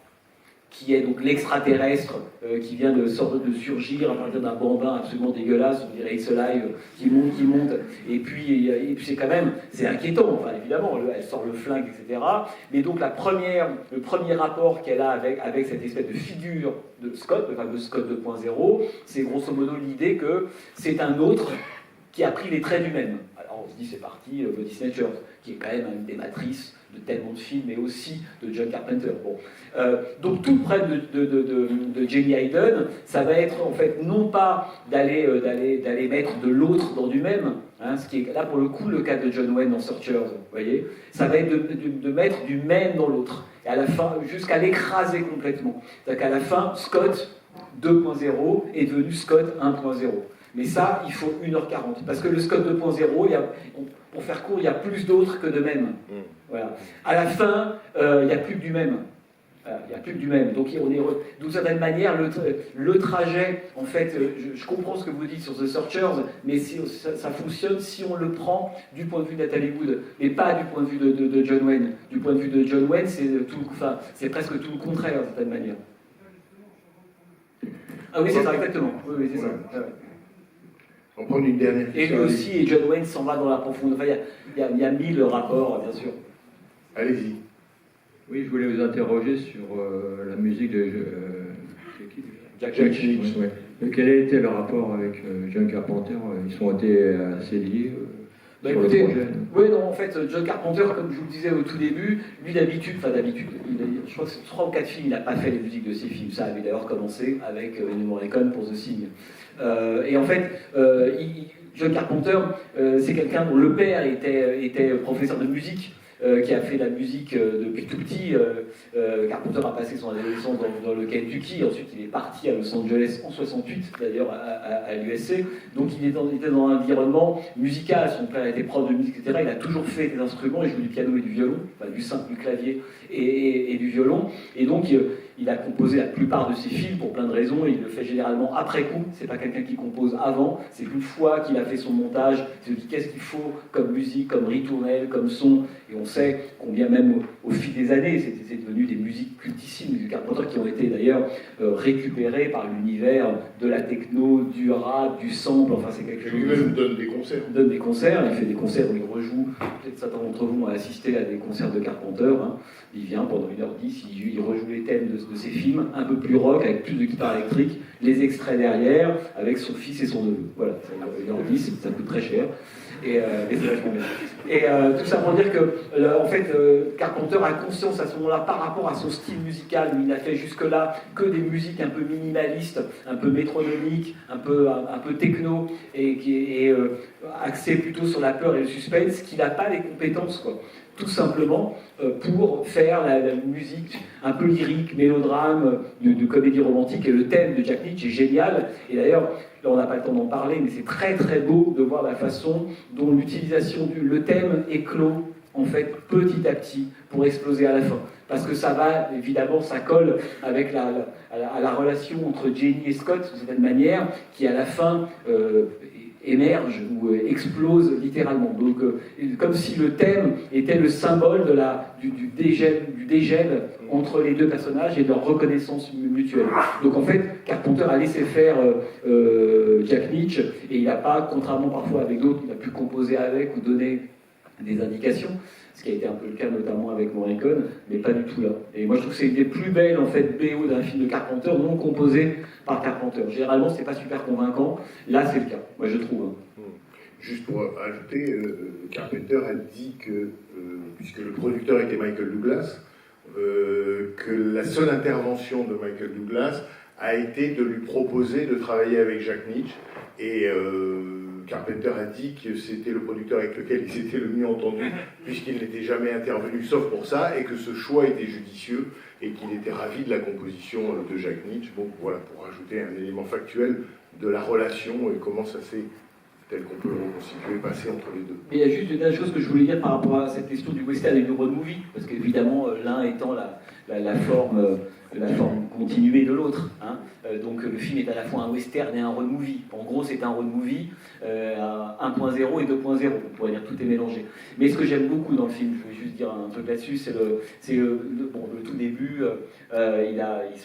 qui est donc l'extraterrestre qui vient de surgir à partir d'un bambin absolument dégueulasse, on dirait It's Alive, qui monte, et puis c'est quand même, c'est inquiétant, enfin, évidemment, elle sort le flingue, etc. Mais donc le premier rapport qu'elle a avec cette espèce de figure de Scott, le fameux Scott 2.0, c'est grosso modo l'idée que c'est un autre qui a pris les traits du même. Alors on se dit c'est parti, Body Snatchers, qui est quand même une des matrices de tellement de films, mais aussi de John Carpenter. Bon. Donc tout le problème de Jenny Hayden, ça va être en fait non pas d'aller mettre de l'autre dans du même, hein, ce qui est là pour le coup le cas de John Wayne dans Searchers, vous voyez, ça va être de mettre du même dans l'autre, et à la fin, jusqu'à l'écraser complètement. C'est-à-dire qu'à la fin, Scott 2.0 est devenu Scott 1.0. Mais ça, il faut 1h40. Parce que le Scott 2.0, pour faire court, il y a plus d'autres que de même. Voilà. À la fin, il n'y a plus que du même. Voilà, il n'y a plus que du même. Donc, d'une certaine manière, le trajet, en fait, je comprends ce que vous dites sur The Searchers, mais ça fonctionne si on le prend du point de vue de Natalie Wood, et pas du point de vue de John Wayne. Du point de vue de John Wayne, c'est presque tout le contraire, d'une certaine manière. Ah oui, c'est ça, exactement. Oui, c'est ça. Ouais. On prend une dernière question. Et lui aussi, et John Wayne s'en va dans la profondeur. Enfin, il y a 1000 rapports, bien sûr. Allez-y. Oui, je voulais vous interroger sur la musique de Jack Nicholson. Ouais. Quel a été le rapport avec John Carpenter? Ils ont été assez liés sur le projet. Oui, non, en fait, John Carpenter, comme je vous le disais au tout début, lui d'habitude, je crois que c'est 3 ou 4 films, il n'a pas fait les musiques de ses films. Ça avait d'ailleurs commencé avec Ennio Morricone pour The Thing. Et en fait, John Carpenter, c'est quelqu'un dont le père était professeur de musique, qui a fait la musique depuis tout petit. Carpenter a passé son adolescence dans le Kentucky, ensuite il est parti à Los Angeles en 68, d'ailleurs à l'USC, donc il était dans un environnement musical, son père était prof de musique, etc. Il a toujours fait des instruments, il joue du piano et du violon, enfin du clavier et du violon, et donc il a composé la plupart de ses films pour plein de raisons, et il le fait généralement après coup, c'est pas quelqu'un qui compose avant, c'est qu'une fois qu'il a fait son montage, il se dit qu'est-ce qu'il faut comme musique, comme ritournelle, comme son, et on sait combien même au fil des années, c'est devenu des musiques cultissimes du Carpenter qui ont été d'ailleurs récupérées par l'univers de la techno, du rap, du sample, enfin c'est quelque chose... Lui-même donne des concerts. Il donne des concerts, il fait des concerts où il rejoue, peut-être certains d'entre vous ont assisté à des concerts de Carpenter, hein. Il vient pendant 1h10, il rejoue les thèmes de ses films, un peu plus rock, avec plus de guitare électrique, les extraits derrière, avec son fils et son neveu. Voilà, 1h10, ça coûte très cher. Et c'est vachement bien. Et tout ça pour dire que, en fait, Carpenter a conscience à ce moment-là, par rapport à son style musical, où il n'a fait jusque-là que des musiques un peu minimalistes, un peu métronomiques, un peu techno, et qui est axé plutôt sur la peur et le suspense, qu'il n'a pas les compétences, quoi. Tout simplement pour faire la musique un peu lyrique, mélodrame, de comédie romantique. Et le thème de Jack Nitzsche est génial. Et d'ailleurs, là on n'a pas le temps d'en parler, mais c'est très très beau de voir la façon dont l'utilisation le thème éclot en fait petit à petit pour exploser à la fin. Parce que ça va, évidemment, ça colle avec la relation entre Jenny et Scott, d'une certaine manière, qui à la fin émerge ou explose littéralement. Donc, comme si le thème était le symbole du dégel entre les deux personnages et de leur reconnaissance mutuelle. Donc en fait, Carpenter a laissé faire Jack Nitzsche, et il n'a pas, contrairement parfois avec d'autres, il a pu composer avec ou donner des indications, ce qui a été un peu le cas notamment avec Morricone, mais pas du tout là. Et moi je trouve que c'est une des plus belles en fait BO d'un film de Carpenter non composé par Carpenter. Généralement c'est pas super convaincant, là c'est le cas, moi je trouve. Juste pour ajouter, Carpenter a dit que, puisque le producteur était Michael Douglas, que la seule intervention de Michael Douglas a été de lui proposer de travailler avec Jack Nitzsche, et Carpenter a dit que c'était le producteur avec lequel il s'était le mieux entendu, puisqu'il n'était jamais intervenu sauf pour ça, et que ce choix était judicieux, et qu'il était ravi de la composition de Jack Nitzsche. Bon, voilà, pour ajouter un élément factuel de la relation et comment ça s'est, tel qu'on peut le reconstituer, passé entre les deux. Mais il y a juste une dernière chose que je voulais dire par rapport à cette question du western et du road movie, parce qu'évidemment, l'un étant la forme continuée de l'autre. Hein. Donc le film est à la fois un western et un road movie. En gros, c'est un road movie à 1.0 et 2.0. On pourrait dire tout est mélangé. Mais ce que j'aime beaucoup dans le film, je vais juste dire un truc là-dessus, c'est le tout début. Ils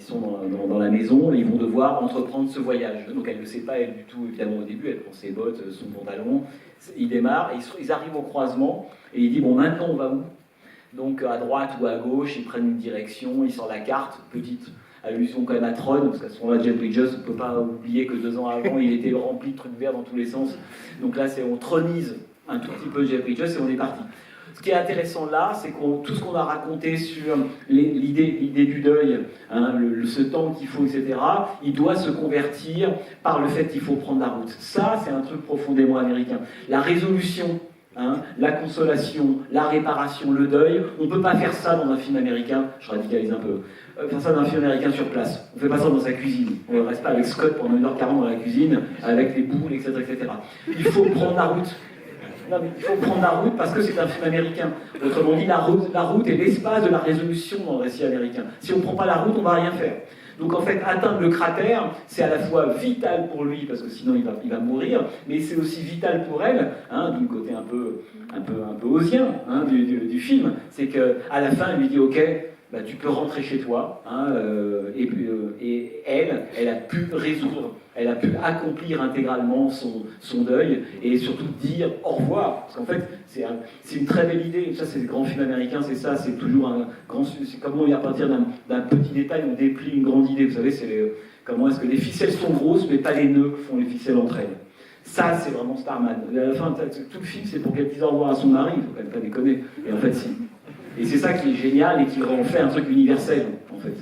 sont dans la maison et ils vont devoir entreprendre ce voyage. Donc elle ne le sait pas, elle, du tout, évidemment, au début. Elle prend ses bottes, son pantalon. Ils démarrent, ils arrivent au croisement et il dit bon, maintenant on va où? Donc à droite ou à gauche, ils prennent une direction, ils sortent la carte, petite allusion quand même à Tron, parce qu'à ce moment-là, Jeff Bridges, on ne peut pas oublier que 2 ans avant, il était rempli de trucs verts dans tous les sens. Donc là, on tronise un tout petit peu Jeff Bridges et on est parti. Ce qui est intéressant là, c'est que tout ce qu'on a raconté sur l'idée du deuil, hein, ce temps qu'il faut, etc., il doit se convertir par le fait qu'il faut prendre la route. Ça, c'est un truc profondément américain. La résolution, hein, la consolation, la réparation, le deuil, on ne peut pas faire ça dans un film américain, je radicalise un peu, faire ça dans un film américain sur place. On ne fait pas ça dans sa cuisine. On ne reste pas avec Scott pendant 1h40 dans la cuisine, avec les boules, etc., etc. Il faut prendre la route. Non, mais il faut prendre la route parce que c'est un film américain. Autrement dit, la route est l'espace de la résolution dans le récit américain. Si on ne prend pas la route, on ne va rien faire. Donc en fait, atteindre le cratère, c'est à la fois vital pour lui, parce que sinon il va mourir, mais c'est aussi vital pour elle, hein, du côté un peu osien, hein, du film. C'est qu'à la fin, elle lui dit « Ok, bah, tu peux rentrer chez toi, hein, et elle a pu résoudre, elle a pu accomplir intégralement son deuil et surtout dire au revoir. Parce qu'en fait, c'est une très belle idée. Ça, c'est le grand film américain, c'est ça, c'est toujours un grand. C'est comment, à partir d'un petit détail, on déplie une grande idée. Vous savez, comment est-ce que les ficelles sont grosses, mais pas les nœuds font les ficelles entre elles. Ça, c'est vraiment Starman. À la fin, tout le film, c'est pour qu'elle dise au revoir à son mari, il ne faut quand même pas déconner. Et en fait, si. Et c'est ça qui est génial et qui en fait un truc universel, en fait.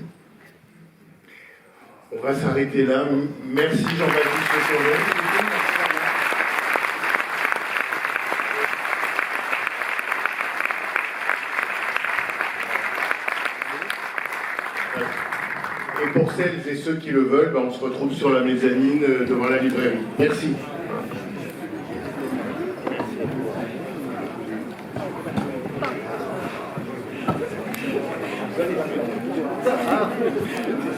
On va s'arrêter là. Merci Jean-Baptiste Sauvé. Et pour celles et ceux qui le veulent, on se retrouve sur la mezzanine devant la librairie. Merci. ça. Hein.